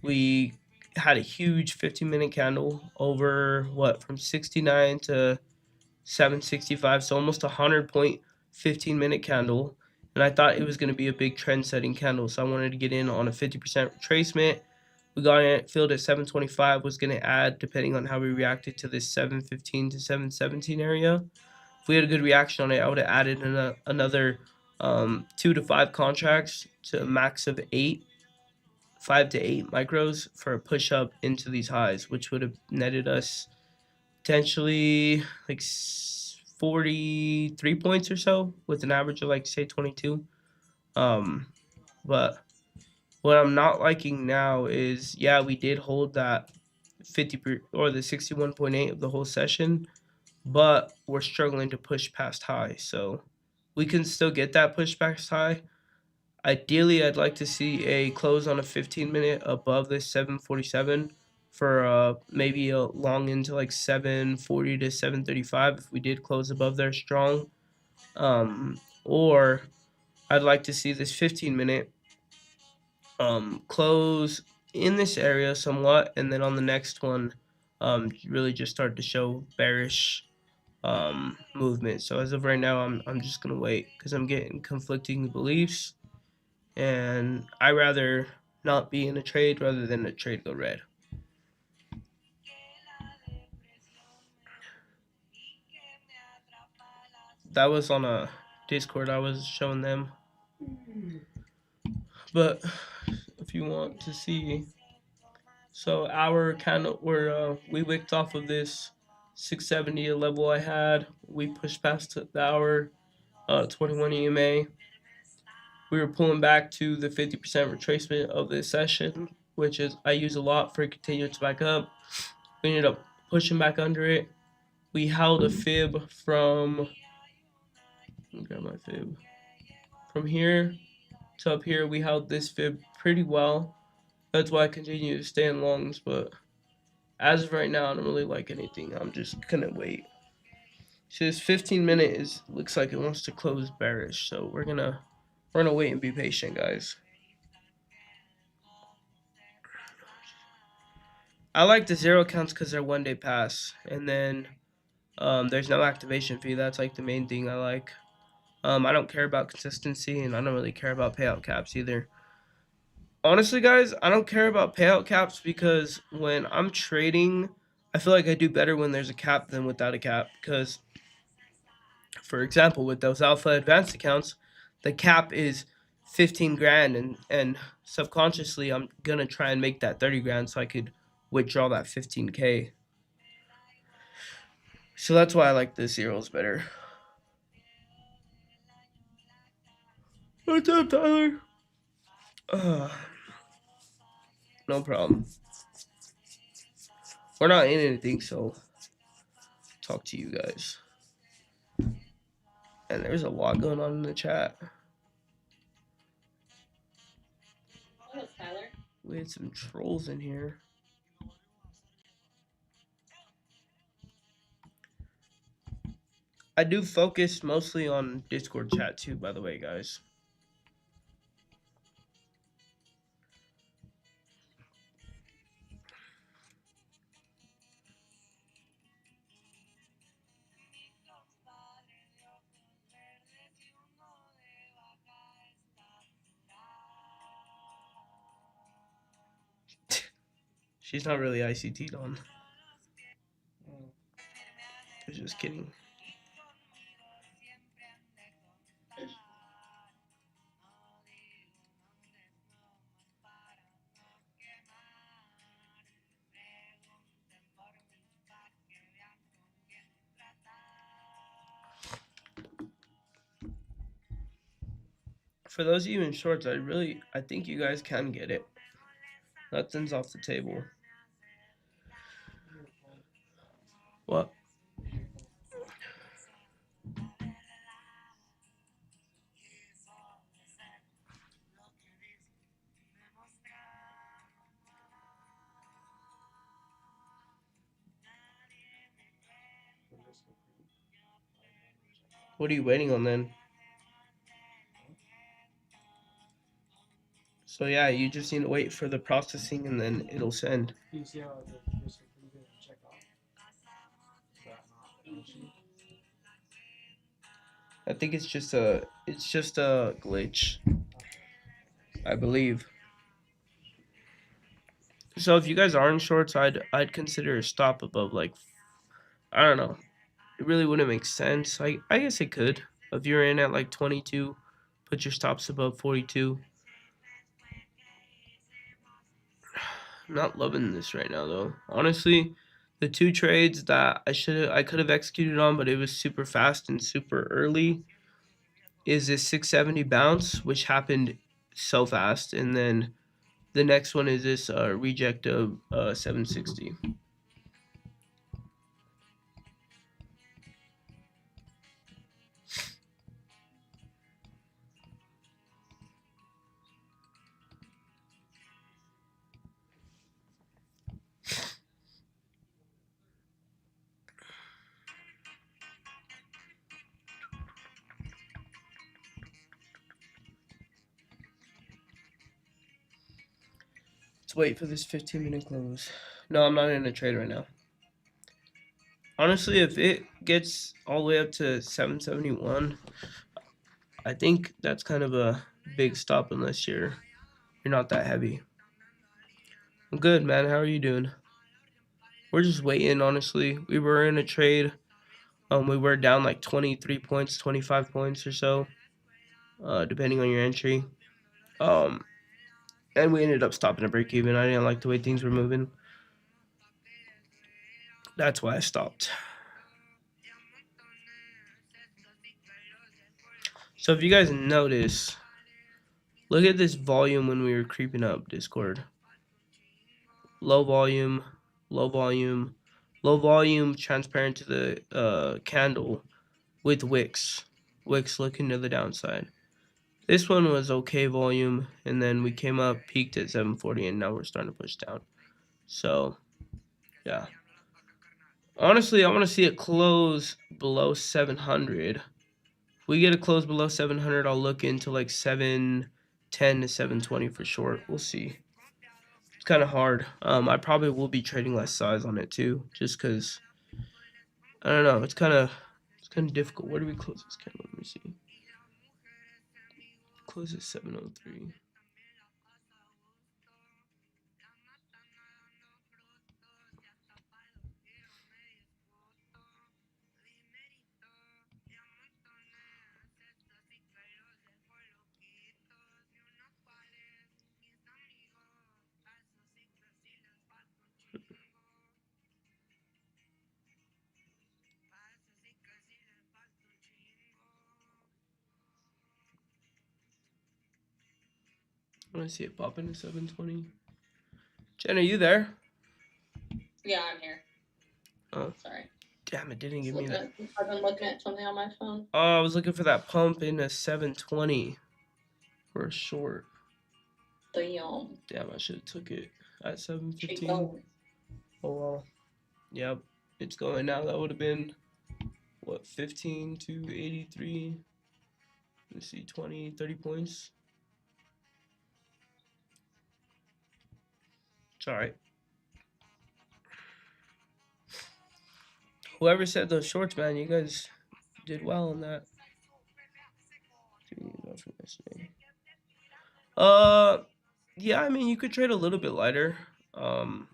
we had a huge 15-minute candle over from 69 to 765, so almost 100-point 15-minute candle. And I thought it was going to be a big trend-setting candle, so I wanted to get in on a 50% retracement. We got it filled at 725, was going to add depending on how we reacted to this 715 to 717 area. If we had a good reaction on it, I would have added another 2 to 5 contracts to a max of 5 to 8 micros for a push up into these highs, which would have netted us potentially like 43 points or so with an average of like say 22. But what I'm not liking now is, yeah, we did hold that 50 or the 61.8 of the whole session, but we're struggling to push past high. So we can still get that push past high. Ideally, I'd like to see a close on a 15-minute above this 747 for maybe a long into like 740 to 735 if we did close above there strong. Or I'd like to see this 15-minute close in this area somewhat, and then on the next one, really just start to show bearish movement. So as of right now, I'm just gonna wait because I'm getting conflicting beliefs, and I rather not be in a trade rather than a trade go red. That was on a Discord I was showing them. But if you want to see, so our candle we wicked off of this 670 level I had. We pushed past the hour 21 EMA. We were pulling back to the 50% retracement of this session, which is I use a lot for it to continue to back up. We ended up pushing back under it. We held a fib from, let me grab my fib, from here to up here. We held this fib pretty well. That's why I continue to stay in longs, but as of right now, I don't really like anything. I'm just gonna wait. So this 15-minute is looks like it wants to close bearish, so we're gonna wait and be patient, guys. I like the zero counts because they're 1 day pass, and then there's no activation fee. That's like the main thing I like. I don't care about consistency, and I don't really care about payout caps either. Honestly, guys, I don't care about payout caps because when I'm trading, I feel like I do better when there's a cap than without a cap. Because, for example, with those alpha advanced accounts, the cap is 15 grand, and subconsciously I'm gonna try and make that 30 grand so I could withdraw that 15K. So that's why I like the zeros better. What's up, Tyler? No problem. We're not in anything, so talk to you guys. And there's a lot going on in the chat. What up, Tyler? We had some trolls in here. I do focus mostly on Discord chat too, by the way, guys. She's not really ICT'd on. I was just kidding. For those of you in shorts, I think you guys can get it. Nothing's off the table. What? What are you waiting on then? So yeah, you just need to wait for the processing and then it'll send. You see how the risk of free didn't check off? Is that not an issue? I think it's just a glitch, I believe. So if you guys are in shorts, I'd consider a stop above like, I don't know. It really wouldn't make sense. I guess it could. If you're in at like 22, put your stops above 42. I'm not loving this right now though. Honestly, the two trades that I could have executed on, but it was super fast and super early, is this 670 bounce, which happened so fast, and then the next one is this reject of 760. Let's wait for this 15-minute close. No, I'm not in a trade right now. Honestly, if it gets all the way up to 771, I think that's kind of a big stop unless you're not that heavy. I'm good, man. How are you doing? We're just waiting, honestly. We were in a trade. We were down like 23 points, 25 points or so, depending on your entry. Um, and we ended up stopping a break even. I didn't like the way things were moving. That's why I stopped. So if you guys notice, look at this volume when we were creeping up Discord. Low volume, low volume, low volume, transparent to the candle with wicks. Wicks looking to the downside. This one was okay volume, and then we came up, peaked at 740, and now we're starting to push down. So, yeah. Honestly, I want to see it close below 700. If we get a close below 700, I'll look into like 710 to 720 for short. We'll see. It's kind of hard. I probably will be trading less size on it too, just because I don't know. It's kind of difficult. Where do we close this candle? Let me see. Close at 703. I want to see it pop into 720. Jen, are you there? Yeah, I'm here. Oh, sorry. Damn, it didn't give me that. I've been looking at something on my phone. Oh, I was looking for that pump in a 720 for a short. Damn, I should have took it at 715. Oh well. Yep, it's going now. That would have been what, 15 to 83. Let's see, 20, 30 points. It's all right. Whoever said those shorts, man, you guys did well on that. Yeah, I mean, you could trade a little bit lighter. When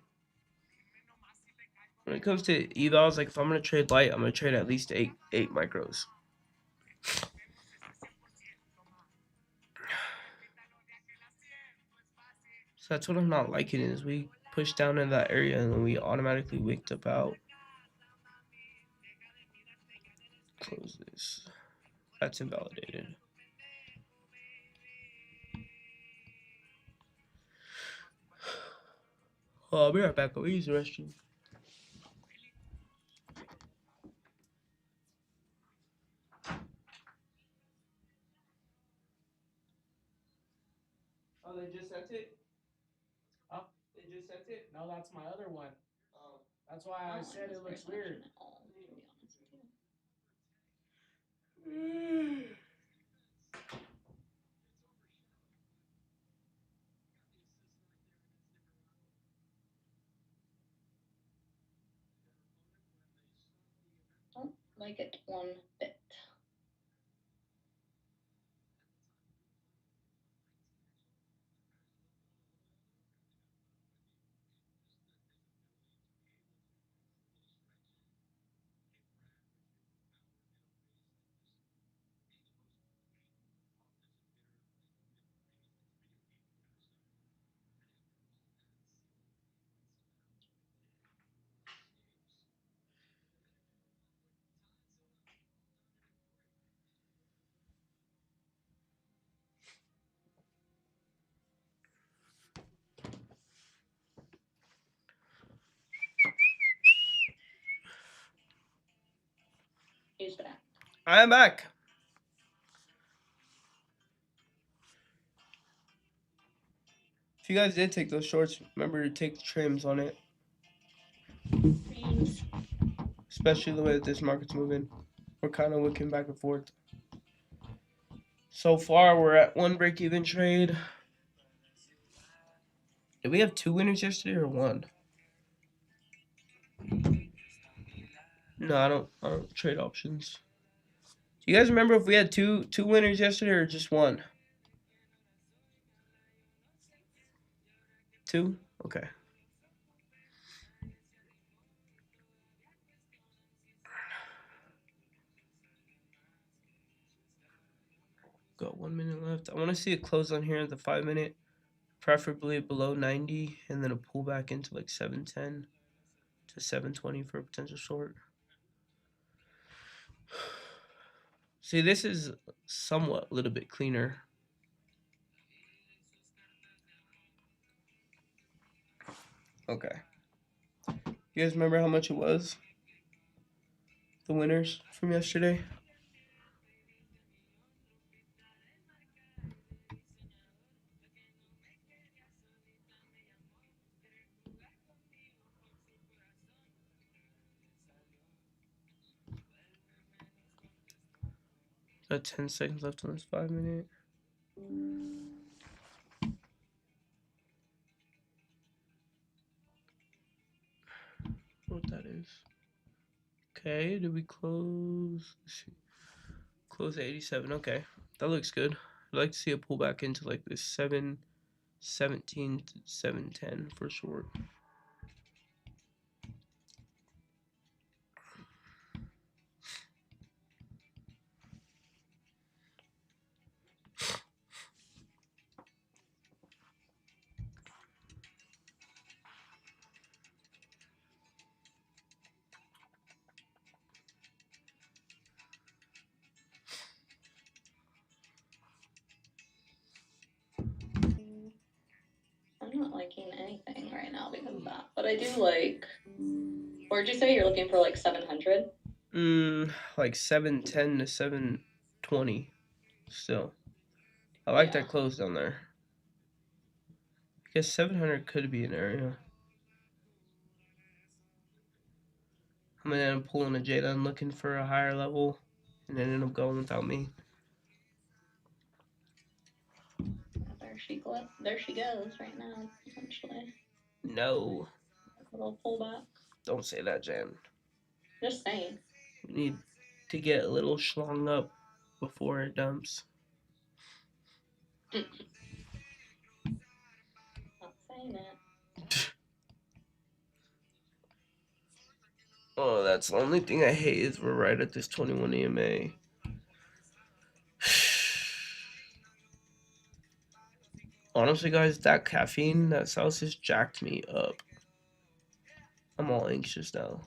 it comes to evals, like if I'm gonna trade light, I'm gonna trade at least eight micros. So that's what I'm not liking is we pushed down in that area and then we automatically wicked up out. Close this. That's invalidated. Oh, I'll be right back. I'll use the restroom. Oh, they just sent it? Huh? They just sent it? No, that's my other one. Oh. That's why I said it looks weird. At all, to be honest with you. Don't like it one bit. He's back. I am back. If you guys did take those shorts, remember to take the trims on it. Trims. Especially the way that this market's moving. We're kind of looking back and forth. So far, we're at one break-even trade. Did we have 2 winners yesterday or 1? No, I don't trade options. Do you guys remember if we had two winners yesterday or just 1? 2? Okay. Got 1 minute left. I want to see it close on here at the 5 minute, preferably below 90, and then a pullback into like 710 to 720 for a potential short. See, this is somewhat a little bit cleaner. Okay. You guys remember how much it was? The winners from yesterday? Got 10 seconds left on this 5 minute. What that is. Okay, did we close? Let's see. Close at 87. Okay, that looks good. I'd like to see a pullback into like this 717 to 710 for short. I'm not liking anything right now because of that. But I do like. Where'd you say you're looking for like 700? Like 710 to 720 still. I like that close down there. I guess 700 could be an area. I'm gonna end up pulling a Jada looking for a higher level, and then end up going without me. There she goes right now, essentially. No. A little pullback. Don't say that, Jan. Just saying. We need to get a little schlong up before it dumps. Not saying it. Oh, that's the only thing I hate is we're right at this 21 EMA. Honestly, guys, that caffeine, that Celsius jacked me up. I'm all anxious now.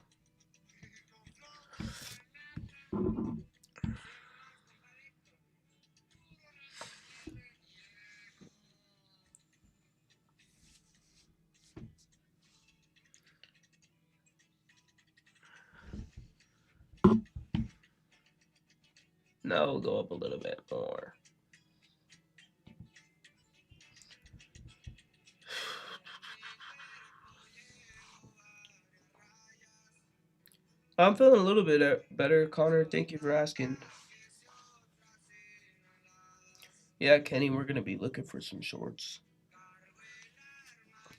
Now we'll go up a little bit more. I'm feeling a little bit better, Connor. Thank you for asking. Yeah, Kenny, we're gonna be looking for some shorts.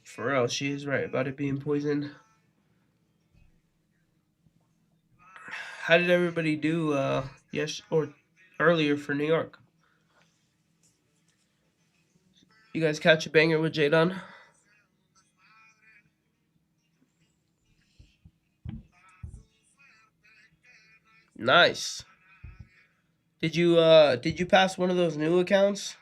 For real, she is right about it being poison. How did everybody do yes or earlier for New York? You guys catch a banger with Jadon? Nice. Did you pass one of those new accounts?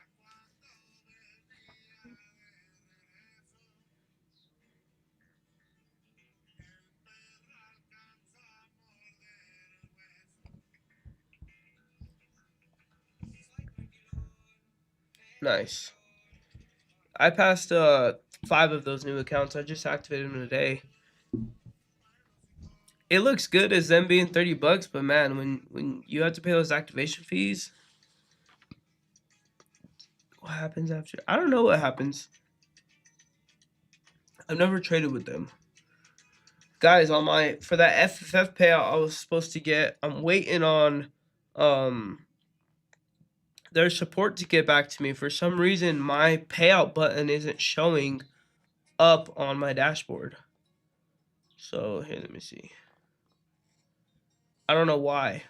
Nice. I passed 5 of those new accounts. I just activated them today. It looks good as them being $30, but man, when you have to pay those activation fees, what happens after? I don't know what happens. I've never traded with them. Guys, on my for that FFF payout I was supposed to get, I'm waiting on their support to get back to me. For some reason, my payout button isn't showing up on my dashboard. So here, let me see. I don't know why.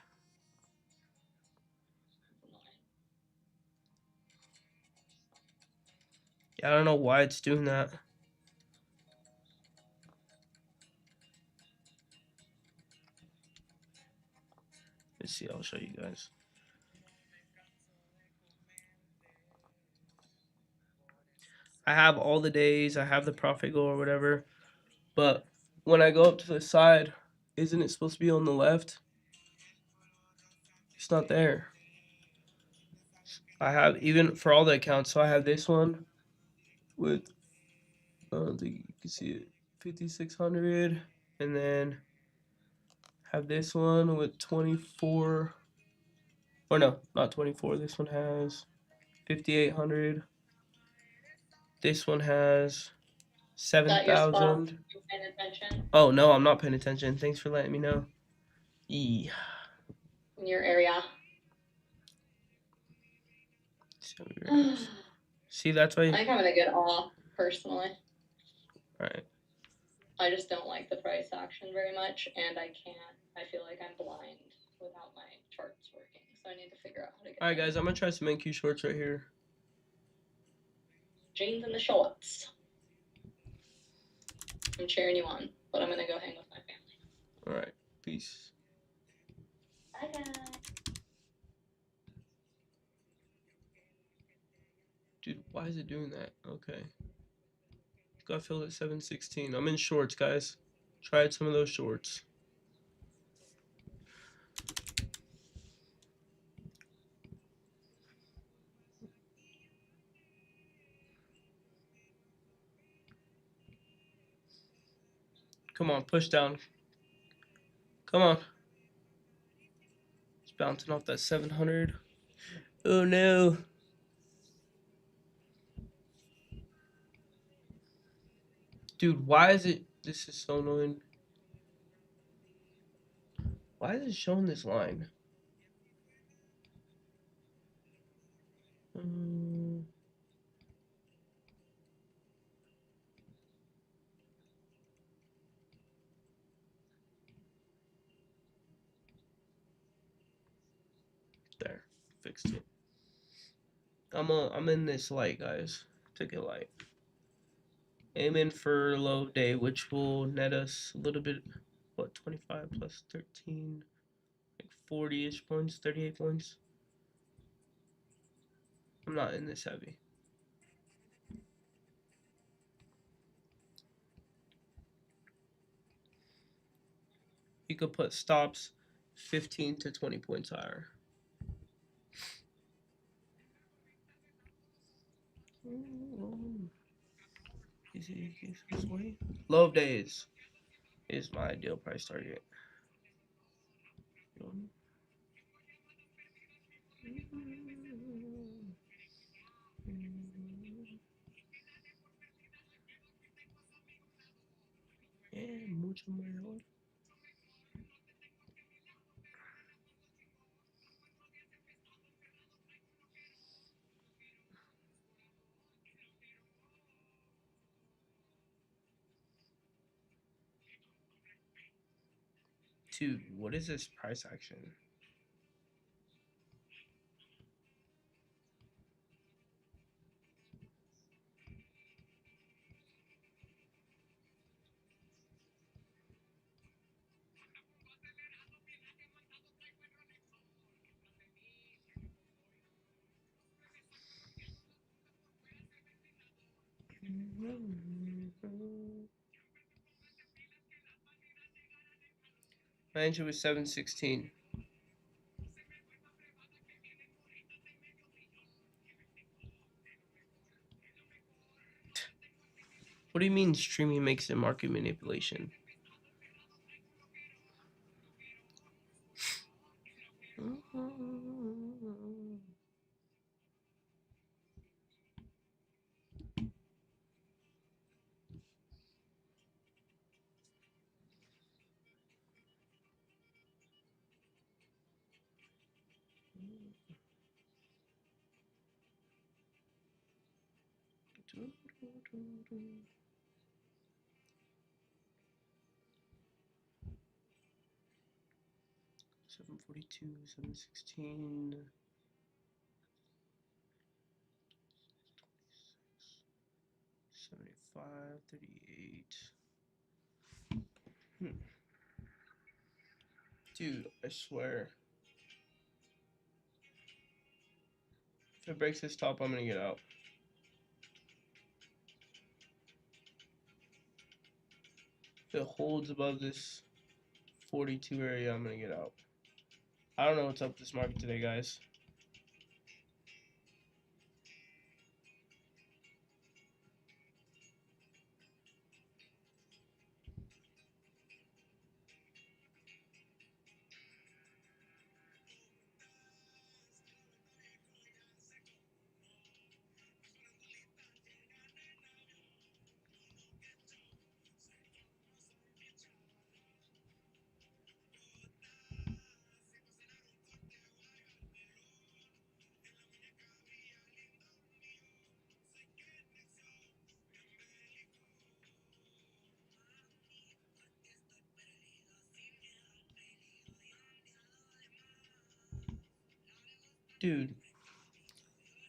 Yeah, I don't know why it's doing that. Let's see, I'll show you guys. I have all the days, I have the profit goal or whatever, but when I go up to the side, isn't it supposed to be on the left? It's not there. I have, even for all the accounts, so I have this one with, I don't think you can see it, 5,600, and then have this one with 24, or no, not 24, this one has 5,800, this one has Is that your spot? 7,000. You paying attention Oh no, I'm not paying attention. Thanks for letting me know. E. in your area? See, that's why. I think I'm gonna get off personally. Alright. I just don't like the price action very much, and I can't. I feel like I'm blind without my charts working, so I need to figure out how to get. Alright, guys, I'm gonna try some NQ shorts right here. Jeans and the shorts. I'm cheering you on, but I'm gonna go hang with my family. Alright, peace. Bye, guys. Dude, why is it doing that? Okay. Got filled at 716. I'm in shorts, guys. Tried some of those shorts. Come on, push down. Come on. It's bouncing off that 700. Oh no. Dude, why is it? This is so annoying. Why is it showing this line? There, fixed it. I'm in this light, guys. Take it light. Aiming for low day, which will net us a little bit. What, 25 plus 13, like 40-ish points, 38 points. I'm not in this heavy. You could put stops 15 to 20 points higher. Low days is my ideal price target. Mucho mejor. Dude, what is this price action? My entry was 716. What do you mean streaming makes it market manipulation? $742, $716, 75, 38. Dude, I swear. If it breaks this top, I'm gonna get out. it holds above this 42 area, I'm gonna get out. I don't know what's up with this market today, guys. Dude,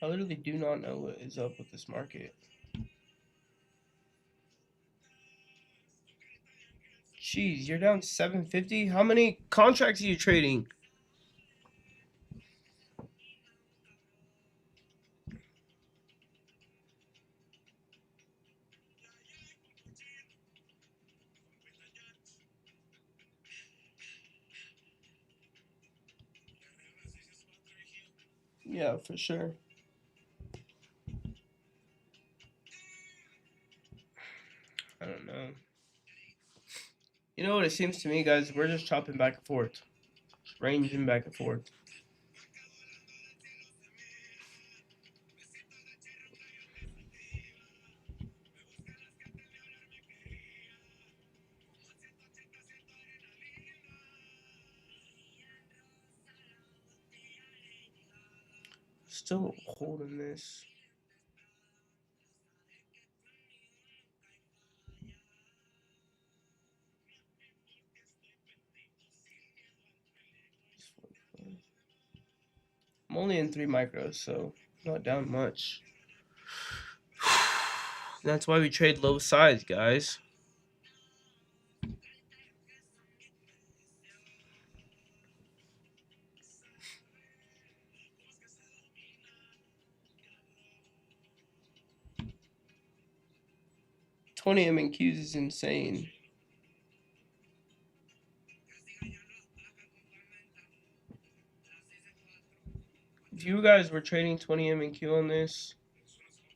I literally do not know what is up with this market. Jeez, you're down 750? How many contracts are you trading? Yeah, for sure. I don't know. You know what it seems to me, guys? We're just chopping back and forth. Just ranging back and forth. Still holding this. I'm only in 3 micros, so not down much. That's why we trade low size, guys. $20 MNQs is insane. If you guys were trading 20 MNQ on this,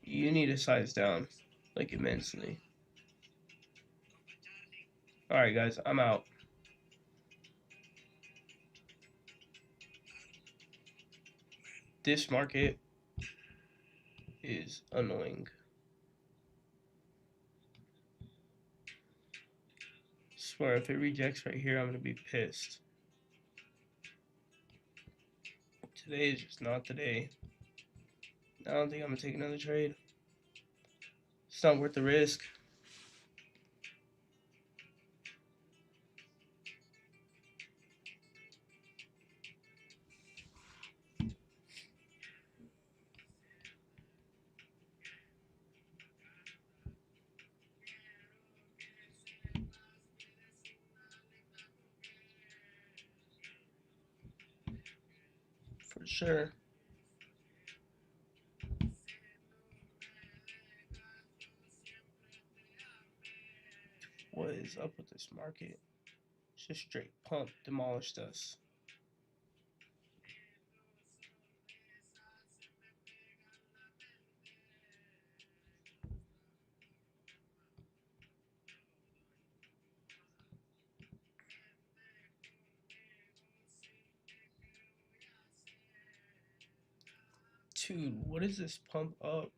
you need to size down, like immensely. Alright guys, I'm out. This market is annoying. Swear, if it rejects right here, I'm gonna be pissed. Today is just not the day. I don't think I'm gonna take another trade. It's not worth the risk. For sure. What is up with this market? It's just straight pump demolished us. Dude, what is this pump up?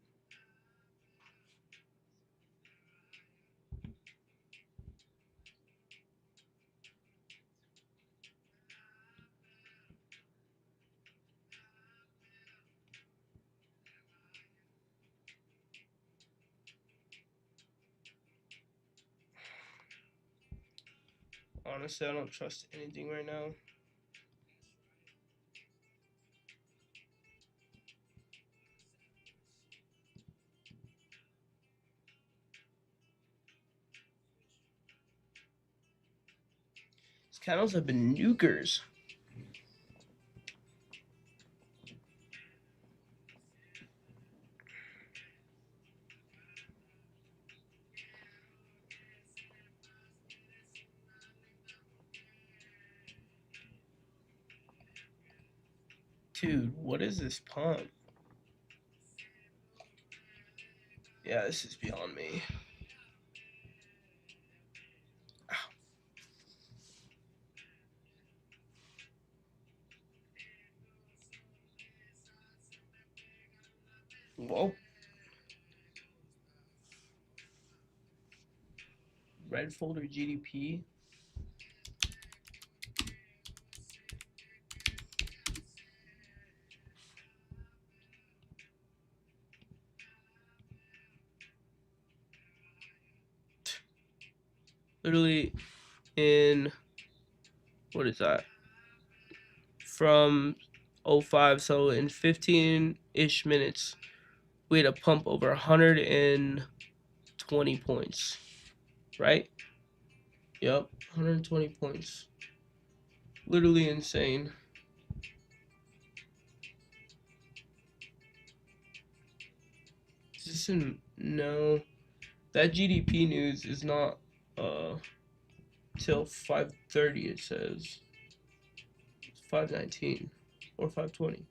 Honestly, I don't trust anything right now. These candles have been nukers. Dude, what is this pump? Yeah, this is beyond me. Whoa. Red folder GDP. Literally in, what is that? From 05, so in 15-ish minutes, we had a pump over 120 points, right? Yep, 120 points. Literally insane. Is this in, no, that GDP news is not till 5:30, it says. It's 5:19 or 5:20.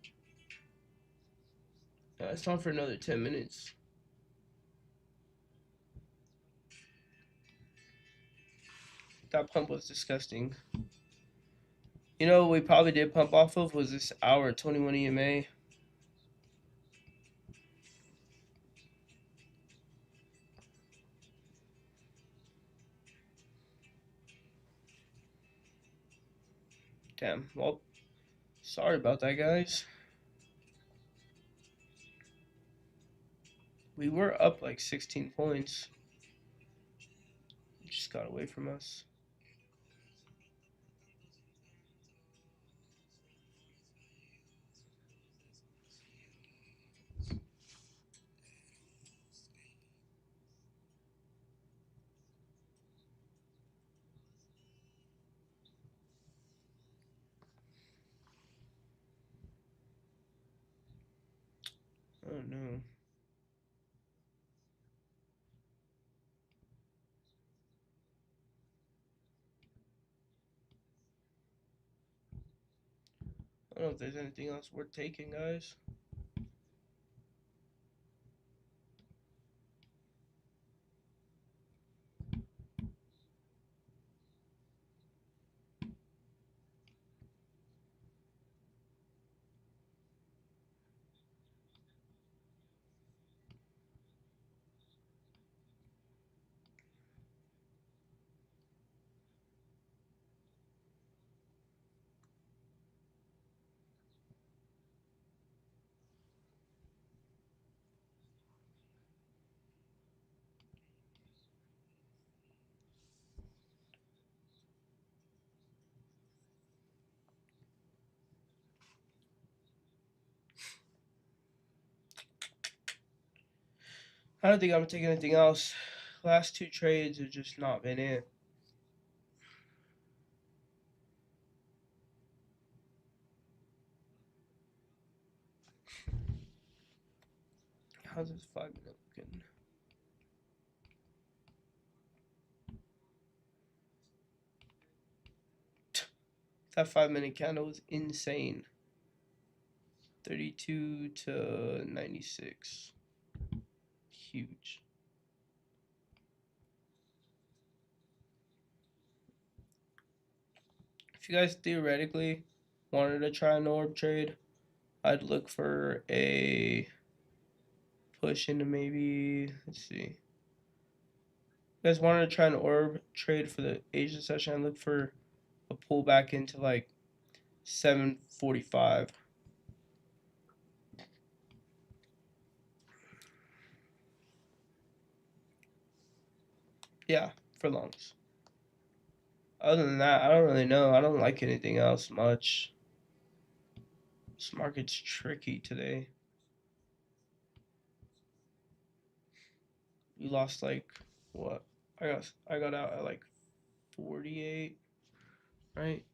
It's not for another 10 minutes. That pump was disgusting. You know what we probably did pump off of was this hour 21 EMA. Damn, well, sorry about that, guys. We were up like 16 points. It just got away from us. Oh no. I don't know if there's anything else worth taking, guys. I don't think I'm taking anything else. Last two trades have just not been it. How's this 5 minute looking? That 5 minute candle was insane. 32 to 96. Huge. If you guys theoretically wanted to try an orb trade, I'd look for a push into maybe, let's see. If you guys wanted to try an orb trade for the Asian session, I'd look for a pullback into like 745. Yeah, for longs. Other than that, I don't really know. I don't like anything else much. This market's tricky today. We lost like what? I got out at like 48, right?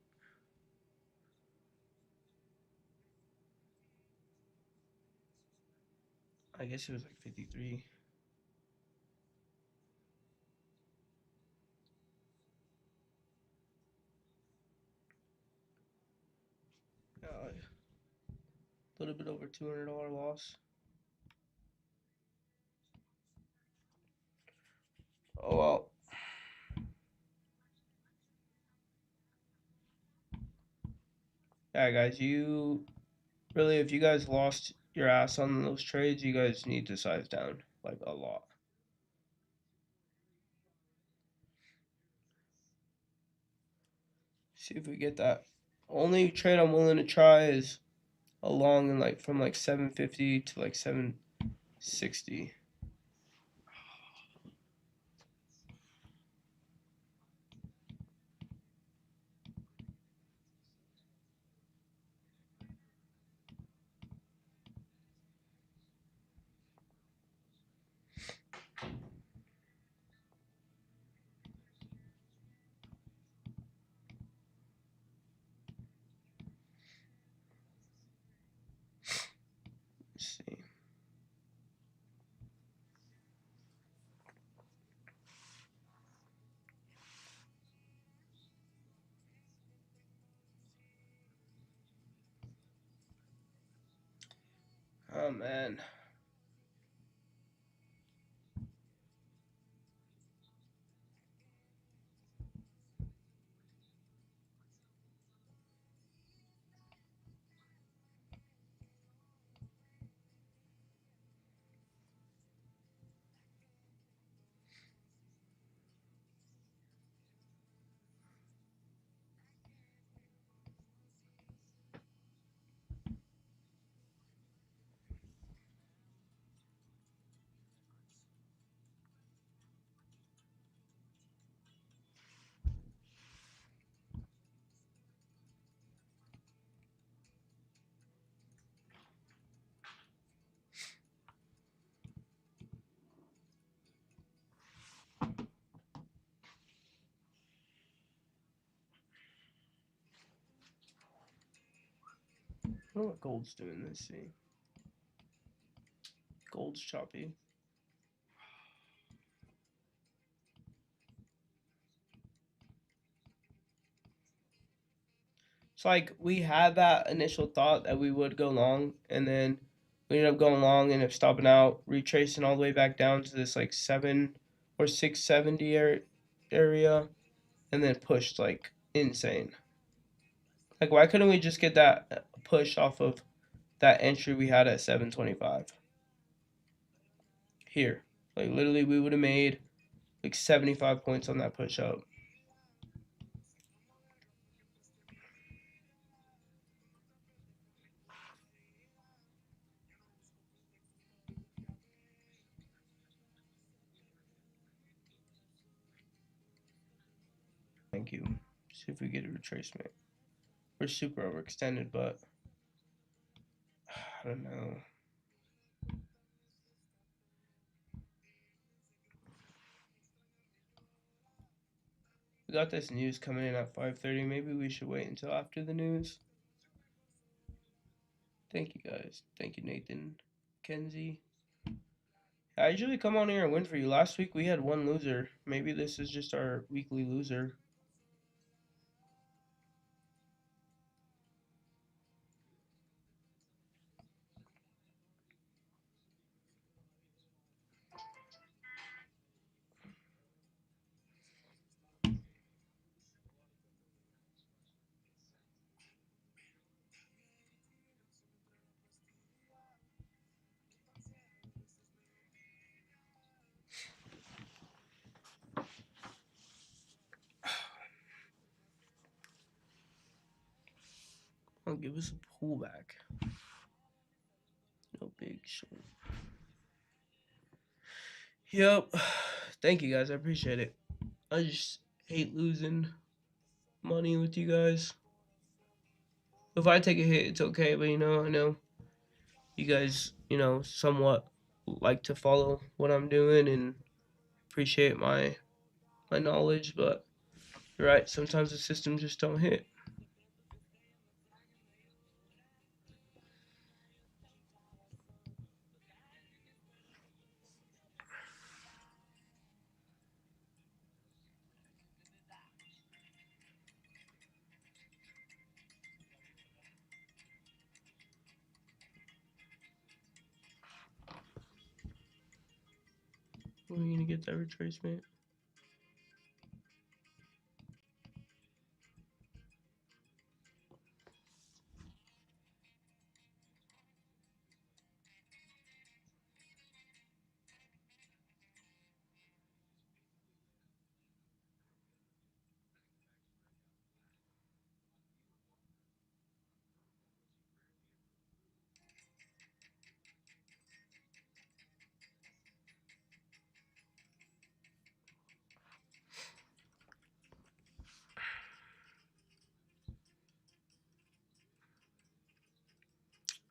I guess it was like 53. Uh, A little bit over $200 loss. Oh well. Yeah, guys, you really, if you guys lost your ass on those trades, you guys need to size down like a lot. See if we get that. Only trade I'm willing to try is a long and like from like 750 to like 760. Let's see. Oh man. I don't know what gold's doing. Let's see. Gold's choppy. It's like we had that initial thought that we would go long, and then we ended up going long and up stopping out, retracing all the way back down to this like 670 area, and then pushed like insane. Like, why couldn't we just get that push off of that entry we had at 725 here? Like, literally, we would have made like 75 points on that push up. Thank you. See if we get a retracement. We're super overextended, but I don't know. We got this news coming in at 5:30. Maybe we should wait until after the news. Thank you guys. Thank you, Nathan, Kenzie. I usually come on here and win for you. Last week we had one loser. Maybe this is just our weekly loser. I'll give us a pullback. No big short. Yep. Thank you guys. I appreciate it. I just hate losing money with you guys. If I take a hit, it's okay, but I know you guys, somewhat like to follow what I'm doing and appreciate my knowledge, but you're right, sometimes the system just don't hit. When are we gonna get that retracement?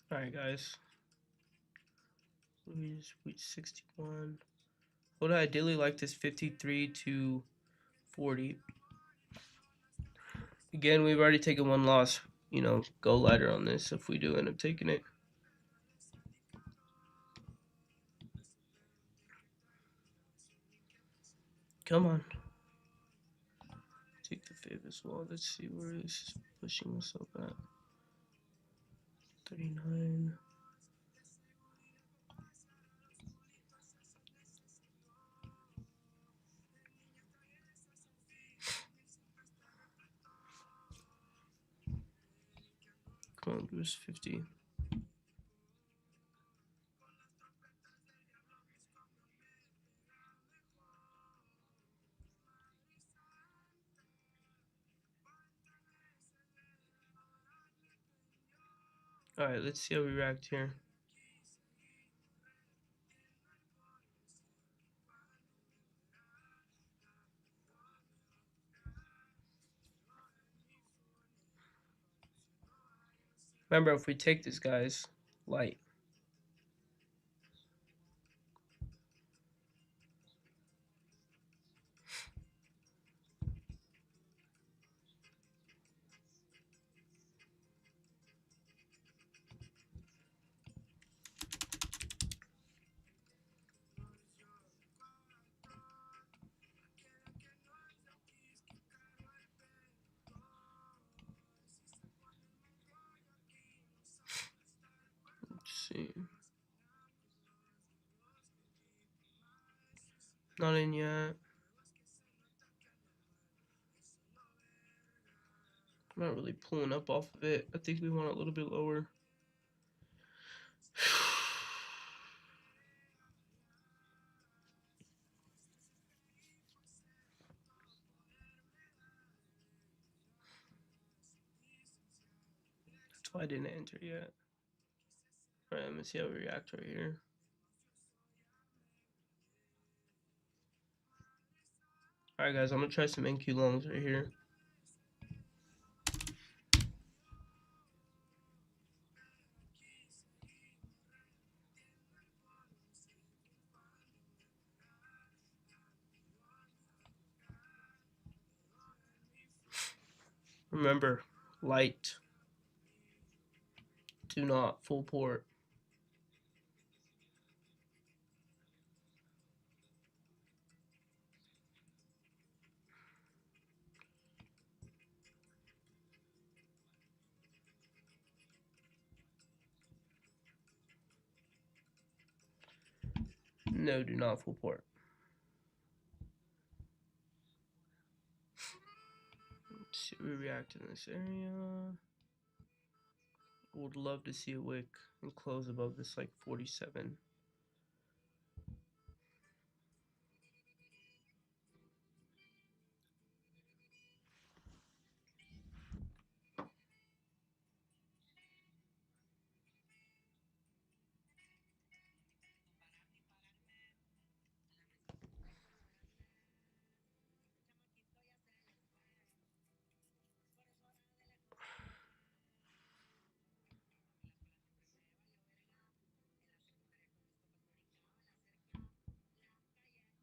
All right, guys. We just reached 61. Would I ideally like this 53 to 40? Again, we've already taken one loss. You know, go lighter on this if we do end up taking it. Come on. Take the fib as well. Let's see where this is pushing us up at. 39. Come on, give us 50. Alright, let's see how we react here. Remember, if we take this, guys, light. Let's see. Not in yet. I'm not really pulling up off of it. I think we want a little bit lower. That's why I didn't enter yet. Alright, let me see how we react right here. Alright, guys, I'm gonna try some NQ longs right here. Remember, light. Do not full port. No, do not full port. Let's see how we react in this area. Would love to see a wick and close above this like 47.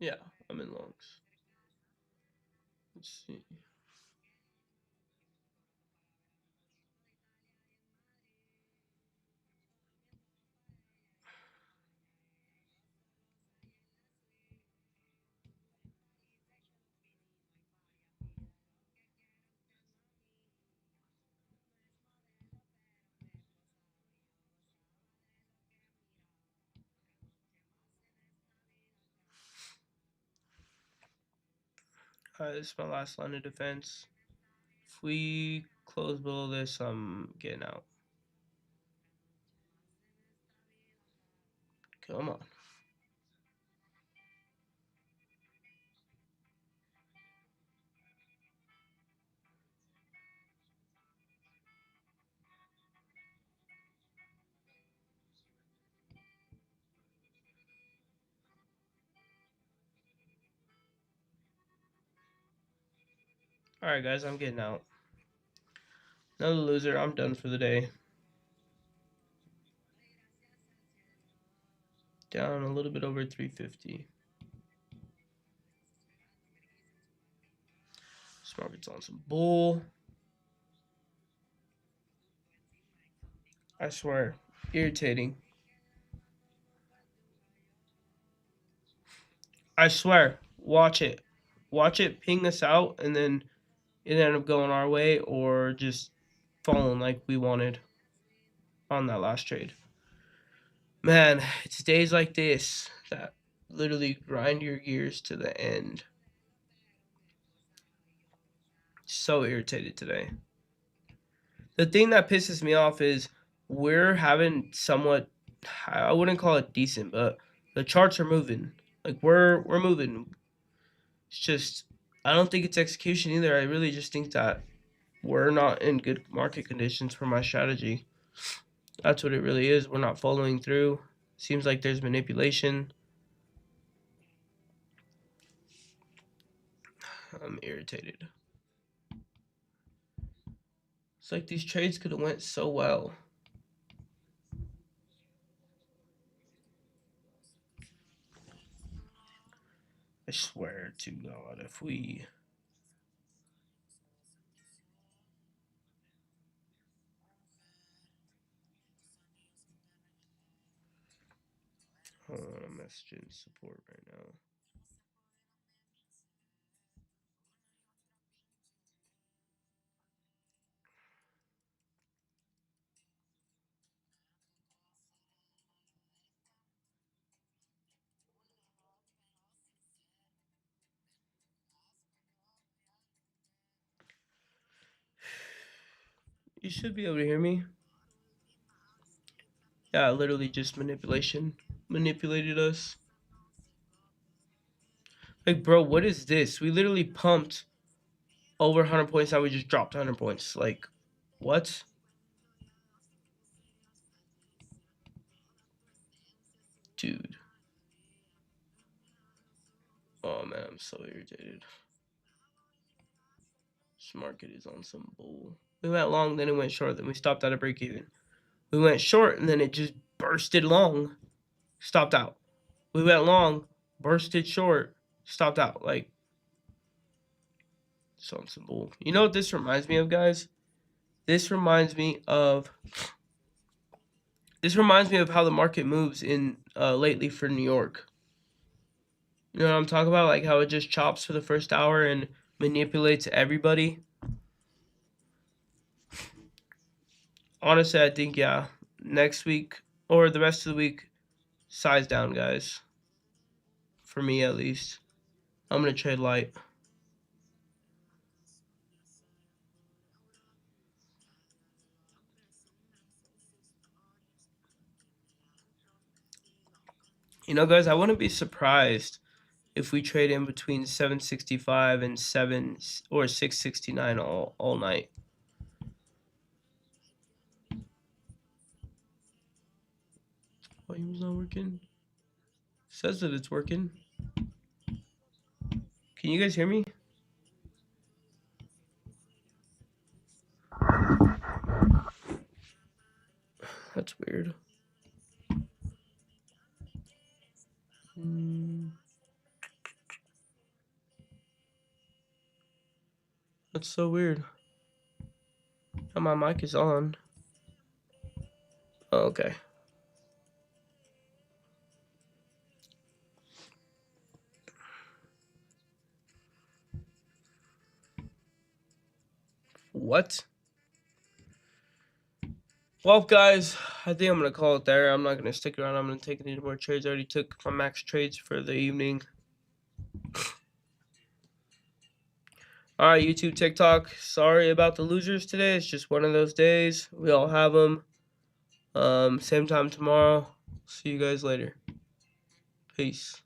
Yeah, I'm in longs. Let's see. This is my last line of defense. If we close below this, I'm getting out. Come on. Alright, guys, I'm getting out. Another loser. I'm done for the day. Down a little bit over 350. This market's on some bull. I swear. Irritating. I swear. Watch it. Watch it ping us out, and then it ended up going our way or just falling like we wanted on that last trade. Man, it's days like this that literally grind your gears to the end. So irritated today. The thing that pisses me off is we're having somewhat, I wouldn't call it decent, but the charts are moving. Like we're moving. It's just I don't think it's execution either. I really just think that we're not in good market conditions for my strategy. That's what it really is. We're not following through. Seems like there's manipulation. I'm irritated. It's like these trades could have went so well. I swear to God, if we... Hold on, I'm messaging support right now. You should be able to hear me. Yeah, literally just manipulation. Manipulated us. Like, bro, what is this? We literally pumped over 100 points. Now we just dropped 100 points. Like, what? Dude. Oh, man, I'm so irritated. This market is on some bull. We went long, then it went short. Then we stopped at a break even. We went short, and then it just bursted long. Stopped out. We went long, bursted short, stopped out. Like, so on some bull. You know what this reminds me of, guys? This reminds me of how the market moves in lately for New York. You know what I'm talking about? Like how it just chops for the first hour and manipulates everybody. Honestly, I think, yeah, next week or the rest of the week, size down, guys. For me, at least. I'm going to trade light. You know, guys, I wouldn't be surprised if we trade in between 765 and 669 all night. Volume's not working. Says that it's working. Can you guys hear me? That's weird. That's so weird. Oh, my mic is on. Oh, okay. What? Well, guys, I think I'm going to call it there. I'm not going to stick around. I'm going to take any more trades. I already took my max trades for the evening. All right, YouTube, TikTok. Sorry about the losers today. It's just one of those days. We all have them. Same time tomorrow. See you guys later. Peace.